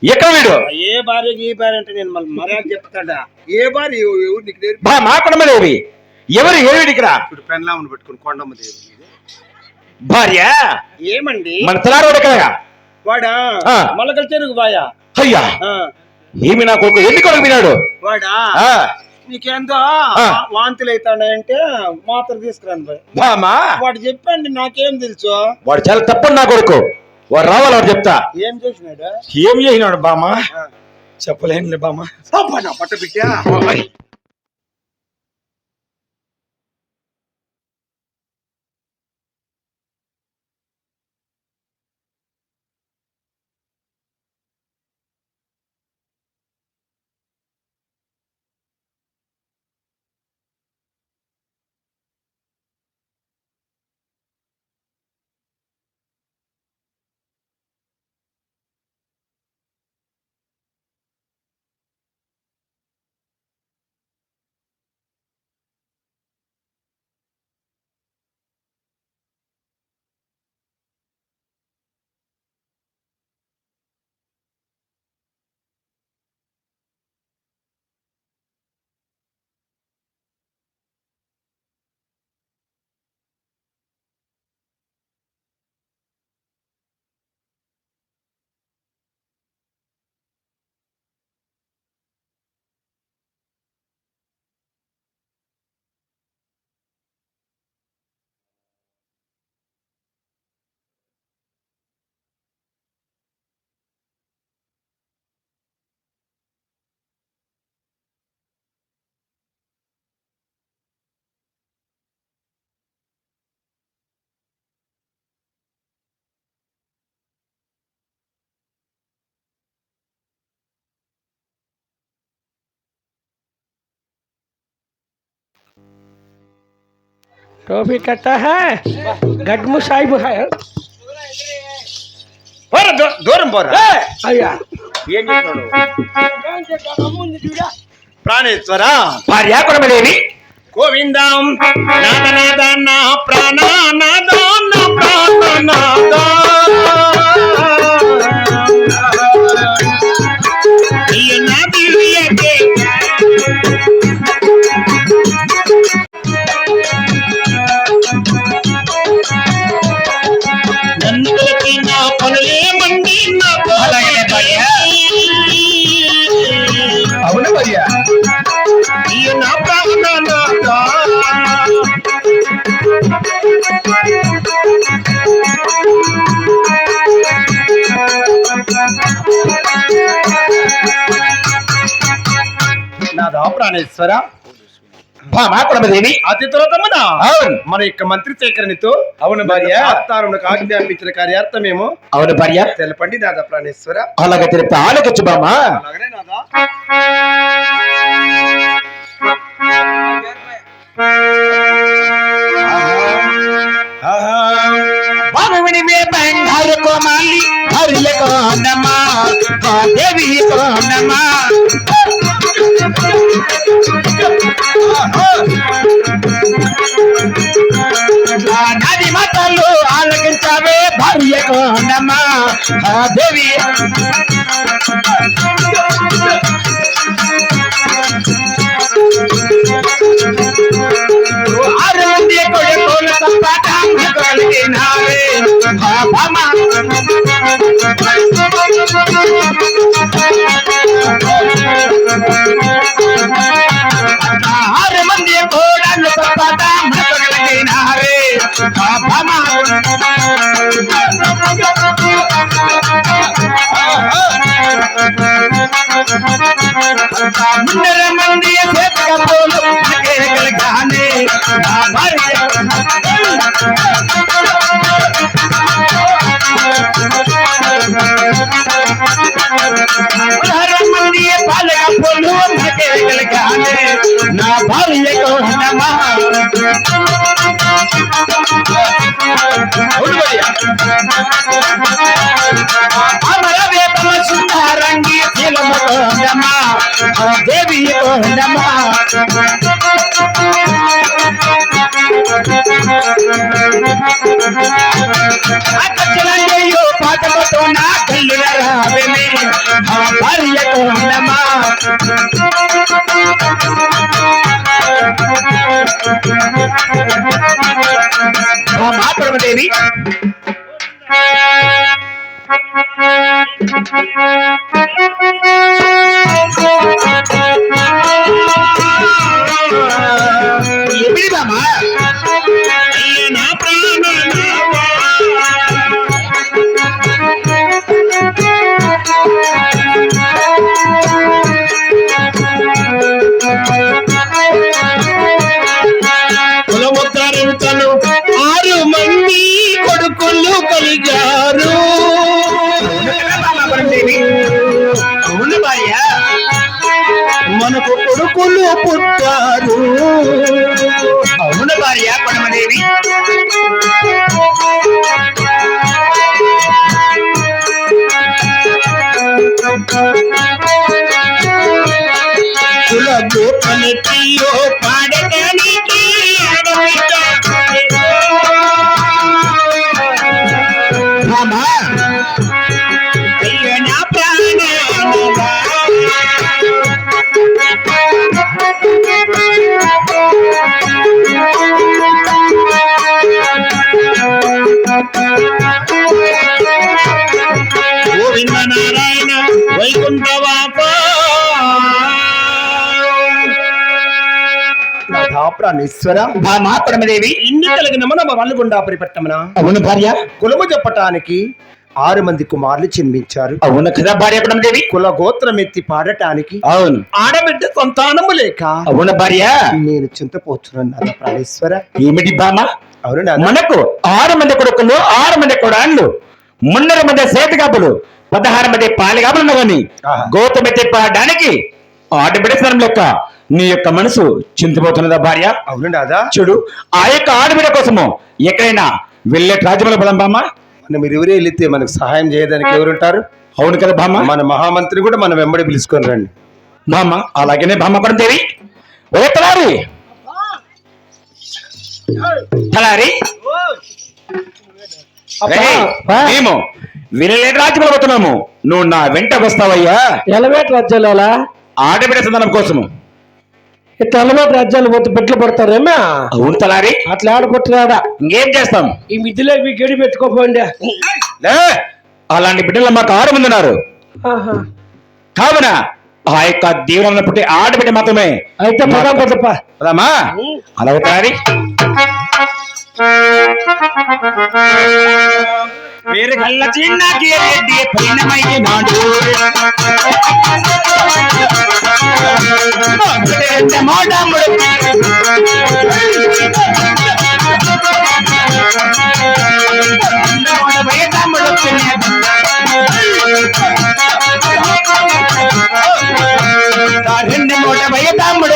ఎక్కడ వీడు? ఏ భార్య ఈ భార్య అంటే నేను మళ్ళీ మర్యాద చెప్తాడా? ఏ భార్య ఎవరు నీకు నేర్పి? మా కొండమ్మదేవి ఎవరు? ఏమిటి ఇక్కడ? ఇప్పుడు పెన్లామని పెట్టుకుని కొండమ్మదేవి భార్య ఏమండి? మన తలారోడు కదా వాడా మొలకల చెరుకు బాయా. అయ్యా ఏమి నా కొడుకు ఎన్ని కొడుకు వినాడు వాడా నీకేందో వాంతులు అవుతాడంటే మాత్రం తీసుకురాను బాయ్. బామా వాడు చెప్పండి, నాకేం తెలుసు. వాడు చాలా తప్పని నా కొడుకు, వాడు రావాలి, వాడు చెప్తా. ఏం చేసినాడు? ఏం చేసినాడు బామా? చెప్పలేనులే బామా. పట్ట బిడ్డా टॉफी कहता है गडमू साहिब है దూరం పోరా. అయ్యా ఏం చేస్తున్నాడు? ప్రాణేశ్వర భార్య కొండమ్మదేవి గోవిందం నాద నాద నా ప్రాణ నాద నా ప్రాణ నాద అవును భార్య నాదా ప్రాణేశ్వర భామా కొండమ్మదేవి అతి త్వరతమ్మదా అవును మన యొక్క మంత్రి సేకరణతో అవును భార్య ఆత్మానమునకు ఆజ్ఞాపించిన కార్యార్థమేమో అవును భార్య తెలపండి నాదా ప్రాణేశ్వర. అలాగే తెలిపి ఆలోచించు బామా. అలాగనే నాదా. బాబునివే బంగారు కోమాలి భార్య కొండమ్మా దేవి కొండమ్మా నాది మాటలు ఆలకించావే భార్య కొండమ్మా దేవి ఆరు మంది కొడుకులు తప్పట కలిగినావే బామా ఆరు మంది కోడళ్ళు తప్పట కలిగినావే బామా ముందర మంది సేపకపోలు కలిగానే భార్య మంది పాలకపోలు కలిగానే నా భార్య కోహనమా ఉండమా అయ్యో పాటలతో నా కళ్ళు రావేమి ఆ భార్యతో ఉండమా మాత్రమదేవి ఎమిడిదామా నా ప్రాణ కులముద్రతను 6 మంది కొడుకులు కలిగారు అవును భార్య మనకు కొడుకులు పుట్టారు అవును భార్య పడమదేవి కులము పనికియో పాడటానికి మామా అయ్యో నా ప్రాణ గోవింద నారాయణ వైకుంఠవాప ప్రాణేశ్వర మాత్రమదేవి ఇన్ని కలిగిన మన వల్లుగుండాపురి పట్టమన అవును భార్య కులము చెప్పటానికి 6 మంది కుమారులు జన్మించారు. అవును కదా భార్య పడమదేవి కుల గోత్రం ఎత్తి పాడటానికి అవును ఆడబిడ్డ సంతానము లేక అవును భార్య నేను చింతపోతున్నాను ప్రాణేశ్వర. ఏమిటి బామ అవును నాన్న. మనకు 6 మంది కొడుకులు 6 మంది కొడాళ్ళు 3 మంది సేతగాపులు 16 మంది పాలిగాపులు ఉన్నవని ఆహా. గోతమె చెప్పడానికి ఆడబిడ్డ స్థానం లెక్క నీ యొక్క మనసు చింతపోతున్నదా భార్య అవును దాదా. చూడు ఆ యొక్క ఆడబిడ్డ కోసము ఎక్కడైనా వెళ్ళే రాజ్యముల బలం బామ్మ మనం ఇరువురే వెళితే మనకు సహాయం చేయడానికి ఎవరుంటారు? అవును కదా బామ్మ మన మహామంత్రి కూడా మనం వెంబడి పిలుచుకొని రండి బామ్మ అలాగనే బామ్మ కూడా దేవి ఓ తలారి తలారి రేయ్, మేము వినలేని రాజ్యములు పోతున్నాము నువ్వు నా వెంట వస్తావయ్యా ఎలవేట్ రాజ్యాల ఆడబిడ్డ సంతానం కోసము ఇట్లా ఎలవేట్ రాజ్యాలు పోతే పెట్లు పడతారేమా? అవును తలారి అట్లా ఆడగొట్టినాడా ఇంకేం చేస్తాం ఈ మిద్దిలో మీ గడి పెట్టుకోపోండి. లే అలాంటి బిడ్డలు మాకు 6 మంది ఉన్నారు ఆహా. కావున ఆ యొక్క దీవెనలను పుట్టి ఆడబిడ్డ మాత్రమే అయితే పదం పదప్ప రామా అలా తలారి వేరే కళ్ళ చిన్నకి రెడ్డి పైనమైనాడు మోడముడు బయటముడు రెండు మూట బయటముడు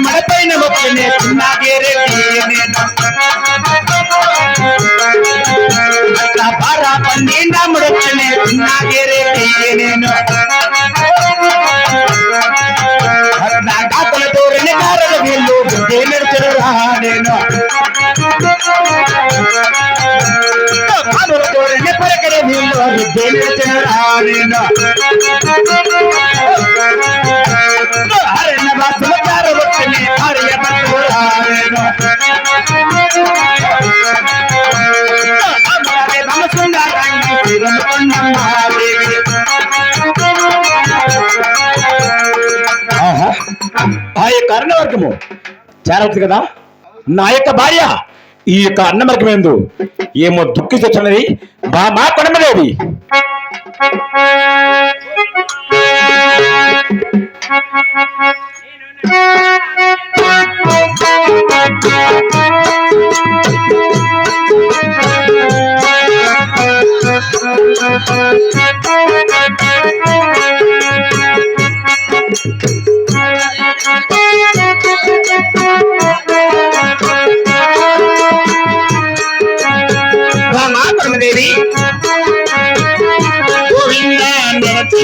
మడపైన మొక్కనే చిన్నాగే రెడ్డి అట్లా బారా పన్నీ నమ్ముడొచ్చనే చిన్నాగే రెడ్డి నేను అట్లా కాకుల దూరని కారల వీళ్ళు బుద్ధి రా నేను కాకుల దూరని పరకడ వీళ్ళు బుద్ధి రా నేను అరణ బాసుల కారు వచ్చని భార్య పట్టురా నేను అమరే భమసుందరంగి తిరుమలమ్మాదేవి ఆ యొక్క అన్నవర్గము చేరవచ్చు కదా నా యొక్క భార్య ఈ యొక్క అన్నవర్గం ఏందు ఏమో దుఃఖిస్తున్నది మా కొనమలేది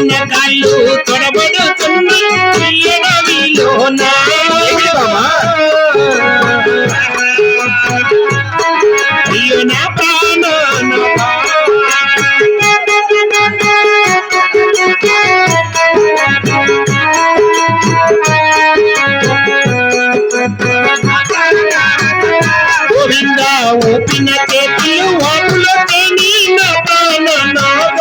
చిన్న కాళ్ళు తొడబడుతుంది ఎడవిలోన. అయ్యో నా ప్రాణ గోవింద ఊపిన చేతులు వాపులో తేని నా ప్రాణనాథ.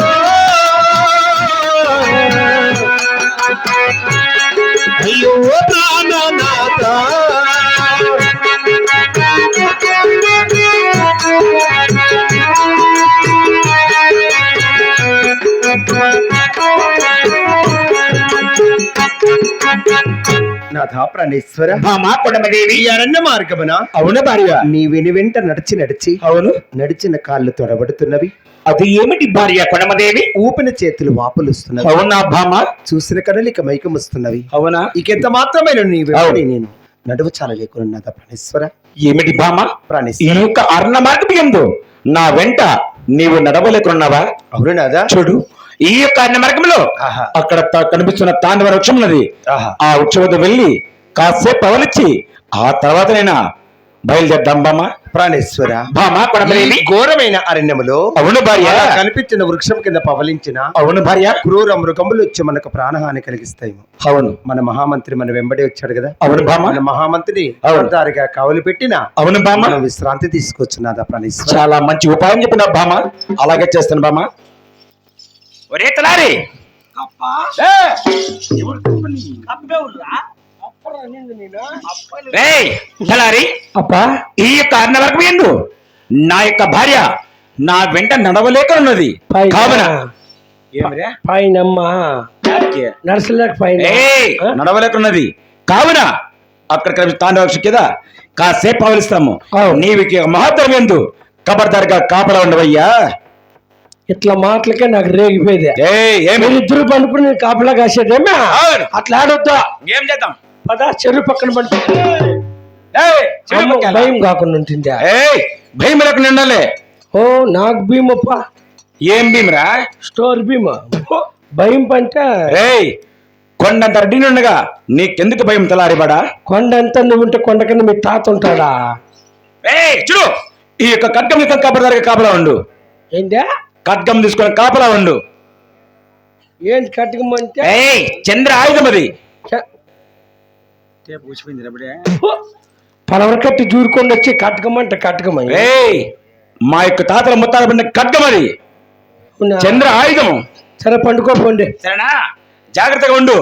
అయ్యో ప్రాణనాథ. నాథా ప్రాణేశ్వర, మా కొడమదేవి ఈ అరణ్య మార్గమున అవును భార్య. నీ వెంట నడిచి అవును, నడిచిన కాళ్ళు తొడబడుతున్నవి. అది ఏమిటి భార్య కొడమదేవి? ఊపిన చేతులు వాపులుస్తున్నవి. అవునా భామ? చూసిన కనులు ఇక మైకం వస్తున్నవి. అవునా? ఇకెంత మాత్రమే నీ వెంబడి నేను నడువు చాలలేకున్నాదా ప్రాణేశ్వర? ఏమిటి భామ? ఈ ప్రాణేశ్వర, యొక్క అర్ణ మార్గం ఎందు నా వెంట నీవు నడవలేకున్నావా? అవును నాదా. చూడు, ఈ యొక్క అర్ణ మార్గంలో ఆహా. అక్కడ కనిపిస్తున్న తాండవ వృక్షం ఉన్నది. ఆహా. ఆ వృక్షం వద్ద వెళ్ళి కాసేపు పవలిచ్చి ఆ తర్వాత నైనా బయలుదేద్దాం బామ. ప్రాణేశ్వర, భామ కొడమదేవి. ఈ ఘోరమైన అరణ్యములో అవును భార్య. అలా కనిపించిన వృక్షం కింద పవలించిన అవును భార్య. క్రూర మృగములు వచ్చి మనకు ప్రాణహాని కలిగిస్తాయి. అవును, మన మహామంత్రి మన వెంబడి వచ్చాడు కదా. అవును భామ. మన మహామంత్రిని అవును. దారిగా కావలి పెట్టిన అవును భామ. మనం విశ్రాంతి తీసుకోవచ్చు నాదా ప్రాణేశ్వర. చాలా మంచి ఉపాయం చెప్పిన భామ. అలాగే చేస్తాను భామ. ఒరే తలారి, రేయ్ తలారి, అప్పా ఈ యొక్క అర్ణ మార్గం ఎందు నా యొక్క భార్య నా వెంట నడవలేక ఉన్నది. కావున పైనమ్మా నడసలేక పైన ఏయ్, నడవలేకున్నది కావున అక్కడ తాండవ కదా కాసేపు పవలిస్తాము. అవును. నీవు మహత్తరం ఎందు ఖబర్దారిగా కాపలా ఉండవయ్యా. ఇట్లా మాటలకే నాకు రేగిపోయేది. ఏమి ఇద్దరు పనుకుని నేను కాపలా కాసేదేమే. అవును. అట్లా ఆడొద్దా? ఏం చేద్దాం? పదా చెరువు పక్కన పడి భయం కాకుండా ఉంటుందా? భయం లేకుండా ఉండాలి. ఓ నాకు భీమప్ప. ఏం భీమరా? స్టోర్ భీమా. భయం పంటే ఏయ్, కొండంత రెడ్డి ఉండగా నీకెందుకు భయం తలారివాడా? కొండ ఎంత నువ్వు ఉంటే కొండ కింద మీ తాత ఉంటాడా? చూడు, ఈ యొక్క ఖడ్గం తీసుకొని కాపలాగా కాపలా ఉండు. ఏంటా? ఖడ్గం తీసుకొని కాపలా ఉండు. ఏంటి కట్టుకోమంటే? చంద్ర ఆయుధం అది. పలవరకట్టి జూరుకొని వచ్చి కట్టుకోమంటే కట్టుకోమని. మా యొక్క తాతల ముత్తాల పడిన ఖడ్గం అది. చంద్ర ఆయుధం. సరే పండుకోపోండి. సరేనా? జాగ్రత్తగా ఉండు.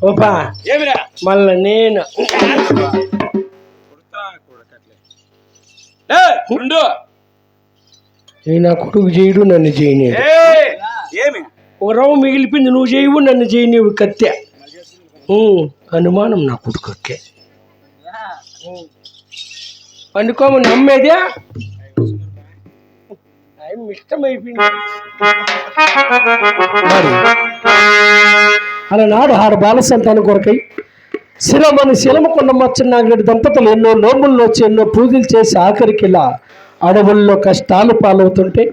ఓపా మళ్ళా నేను నా కొడుకు చేయడు, నన్ను చేయని. ఒక రవ్వ మిగిలిపోయింది, నువ్వు చేయవు, నన్ను చేయనివు. కత్తె అనుమానం నా కొడుకుకే. పండుకోమని నమ్మేదే ఇష్టమైపోయింది. అలనాడు ఆడ బాలసంతానం కొరకై శిలమకొండ మచ్చనాగిరెడ్డి దంపతులు ఎన్నో నోముల్లో వచ్చి ఎన్నో పూజలు చేసి ఆఖరికి ఇలా అడవుల్లో కష్టాలు పాలవుతుంటే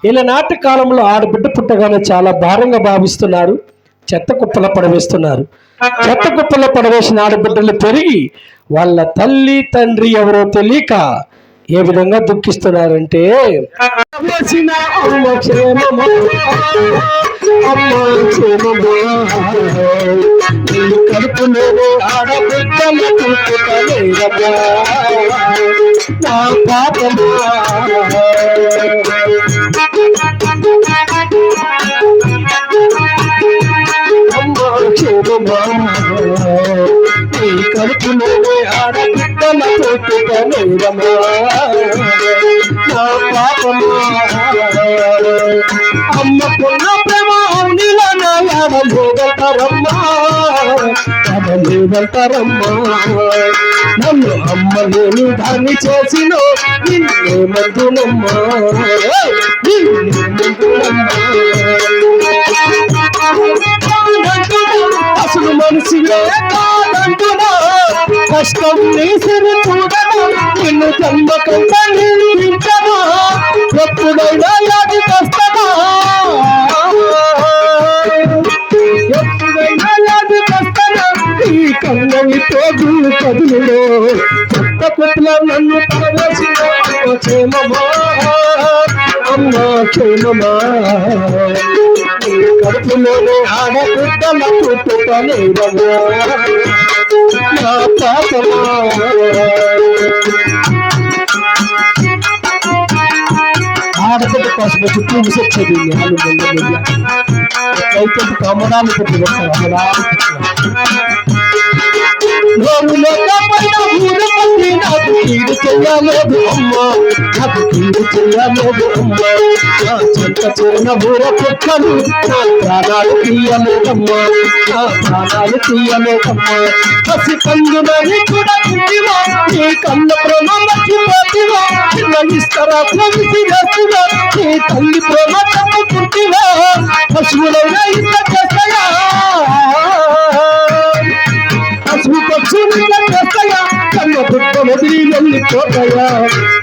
ఇలా నాటి కాలంలో ఆడబిడ్డ పుట్టగానే చాలా భారంగా భావిస్తున్నారు. చెత్త కుప్పల పడవేస్తున్నారు. చెత్త కుప్పల పడవేసిన ఆడబిడ్డలు పెరిగి వాళ్ళ తల్లి తండ్రి ఎవరో తెలియక ఏ విధంగా దుఃఖిస్తున్నారంటే కడుపులోనే ఆడబిడ్డలు నా పాపమా కడుపులోనే ఆడబిడ్డల పుట్టుకనేరమా నా పాపమా. అమ్మకున్న ప్రేమ నీలనయాడలేదంటారమ్మా, అడలేదంటారమ్మా. నన్ను అమ్మ నేను దాన్ని చేసిన నిన్నే మందునమ్మా, నిన్నే మందునమ్మా. అసలు మనిషిగా కాదంటున్నా, కష్టం నీసిరి చూడను, నిన్ను చందకంగా నేను వింటనా, ఎప్పుడైనా అది కష్టమా. పోగు కదులులో చెత్త కుట్ల నన్ను పడవేసిన అమ్మ క్షేమమా అమ్మ క్షేమమా నీ కడుపులోనే ఆడబిడ్డల పుట్టుకలేరమా నా పాపమా ఆడబిడ్డ కోసం చుట్టూ విసొచ్చేది అయితే కమరాలు పెట్టి నాకు కీడు చెయ్యలేదు అమ్మా నాకు కీడు చెయ్యలేదు అమ్మా నా చెంత చేరిన ఊర కుక్కలు నా ప్రాణాలు తీయలేదమ్మా నా ప్రాణాలు తీయలేదమ్మా పసి కందునని కూడా పుట్టివా నీ కన్న ప్రేమ మర్చిపోతివా ఇస్తారా ప్రవిసిరేస్తున్నా నీ తల్లి ప్రేమ తప్పుకుంటివా పశువులైనా ఇంత చేస్తాయా పశువు పక్షులు చేస్తాయా కన్న బుద్ధ వదిలి వెళ్ళిపోతాయా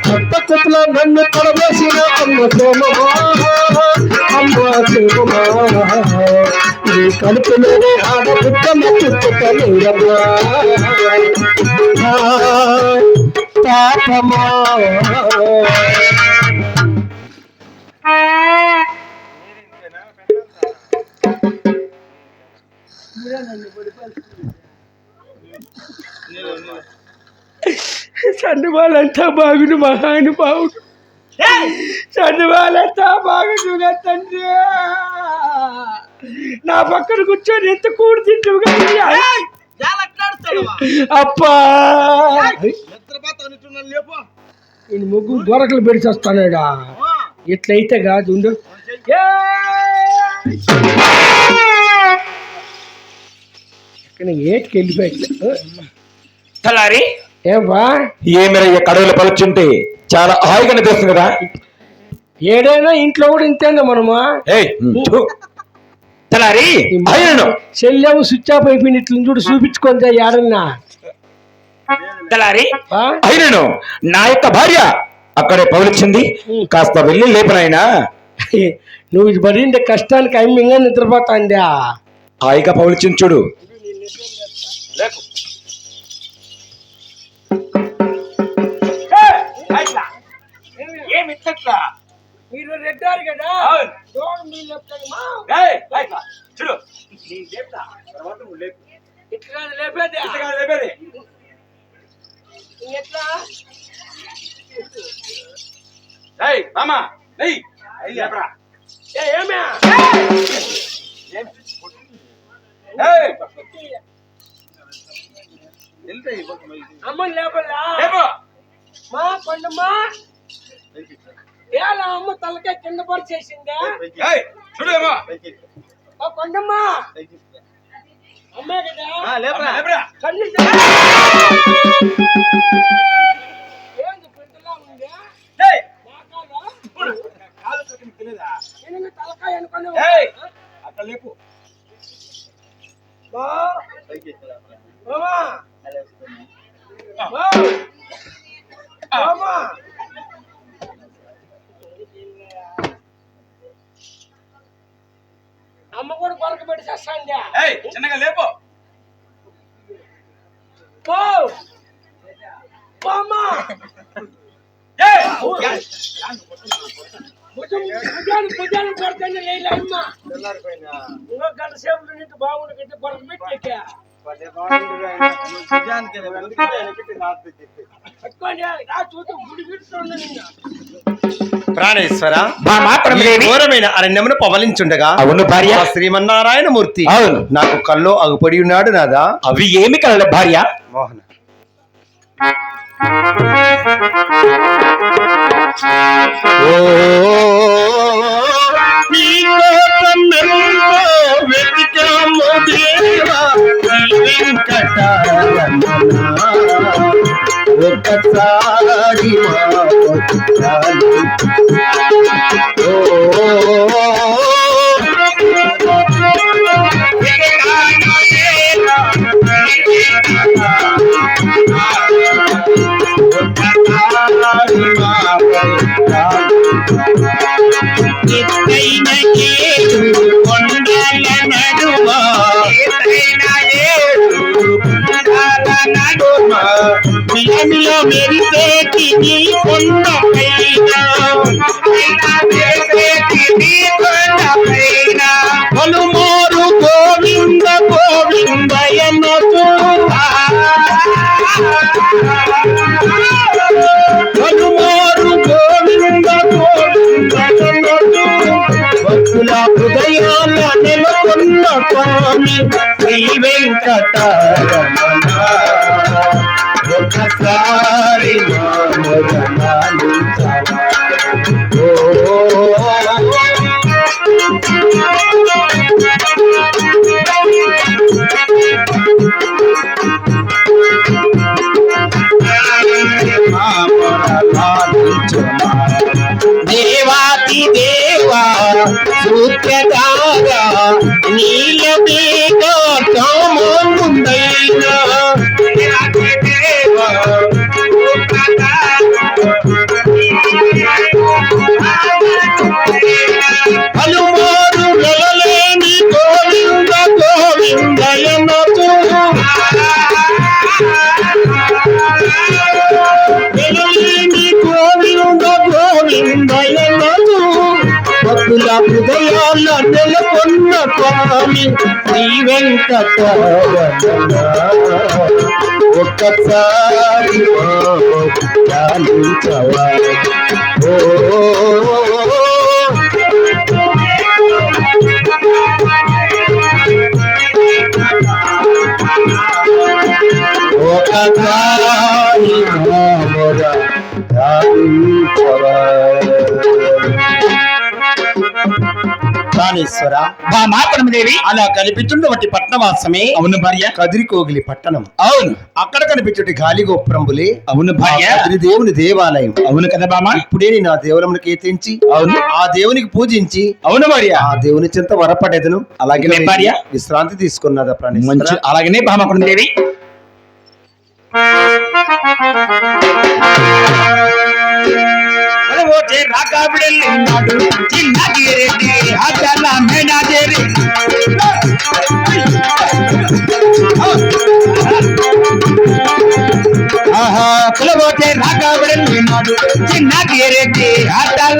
కొత్త కుట్ల నన్ను పడవేసిన అమ్మ సోమమా అమ్మ సోమమా నీ కడుపులోనే ఆడబుద్ధ పుట్టుకలేరమ్మా పాపమా చంద్రబాలంతా బాగుడు మహానుభావుడు చంద్రబాలంతా బాగుడుగా తండ్రి నా పక్కన కూర్చొని ఎంత కూడు తింటు అప్పా ఈయన ముగ్గు దొరకలు పెడిచేస్తాడా ఇట్లయితే కాదు ఉండు ఏటికి వెళ్ళిపోయి తలారి ఏమా ఏమిరయ్య కడవలు పలుచుంటే చాలా హాయిగా నిద్రస్తుంది కదా ఏడైనా ఇంట్లో కూడా ఇంతేనా మనమా తలారి చెల్లెము స్విచ్ ఆఫ్ అయిపోయింది ఇట్లా చూడు చూపించుకుందా ఏడన్నా తలారి అయినను నా యొక్క భార్య అక్కడే పౌలిచ్చింది కాస్త వెళ్ళి లేపనైనా నువ్వు ఇది పడింది కష్టానికి అమ్మింగా నిద్రపోతాందా హాయిగా పౌలిచ్చింది చూడు మీరు రెడ్డారు కదా చూడు ఇట్లా లేపేది ఎట్లా మామా అమ్మని లేపలా మా కొండమ్మా ఎలా అమ్మ తలకాయ కింద పరిచేసిందా చూడమ్మా కొండమ్మా అమ్మే కదా కన్ను ఏంది పెద్దలా ఉందా తలకాయ అనుకుని అక్కడ లేపు అమ్మ కూడా కొరకు పెట్టి చేస్తాండి చిన్నగా లేపు భుజాన్ని కొడుతుంది లేదు అమ్మ ఇంకో గంట సేపులు నీకు బాగుండు కట్టి కొరకు పెట్టి ప్రాణేశ్వర ఘోరమైన అరణ్యమును పవలించుండగా అవును భార్య శ్రీమన్నారాయణ మూర్తి అవును నాకు కల్లో అగుపడి ఉన్నాడు నాదా అవి ఏమి కల భార్య మోహన ఒకసారి కొండల నడుమ మిలమిల మెరిసేటి నీ కొండ పైన పలుమారు గోవింద గోవిందయనతో పలుమారు గోవింద గోవిందయనతో భక్తుల హృదయాల నెలకొన్న స్వామి శ్రీ వెంకటరమణ ఒకసారి నామోదనాలించవా. దేవాతి దేవా సూత్రధారా నీల ముందైనా పలుమారు వెలలేని గోవింద గోవిందయనతో వెలలేని గోవింద గోవిందయనతో భక్తుల హృదయాల నెలకొన్న స్వామి శ్రీ వెంకటరమణ ఒక్కసారి ధ్యానించవా. ఒకసారి ధ్యానించవా. ప్రాణేశ్వర మా మాతరమదేవి అలా కనిపించుండవటి పట్నవాసమే అవును భార్య. కదిరికోగిలి పట్టణం. అవును అక్కడ కనిపించుటి గాలిగోపురంబులే అవును భార్య. కదిరి దేవుని దేవాలయం. అవును కదా బామ. ఇప్పుడే నేను ఆ దేవునికి ఎత్తించి అవును ఆ దేవునికి పూజించి అవును భార్య. ఆ దేవుని చింత వరపడేదను. అలాగనే భార్య. విశ్రాంతి తీసుకున్నదా ప్రాణేశ్వర. మంచి అలాగనే భామకుడుదేవి. రాకాబిడెళ్ళినాడు చిన్నగిరెడ్డి అచల మేనాదేరి కులబోతే రాకాబిడెళ్ళినాడు చిన్నగిరెడ్డి అచల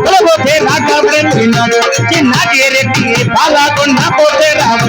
కులబోతే రాకాబిడెళ్ళినాడు చిన్నగిరెడ్డి పాలకొండ పోతే రావు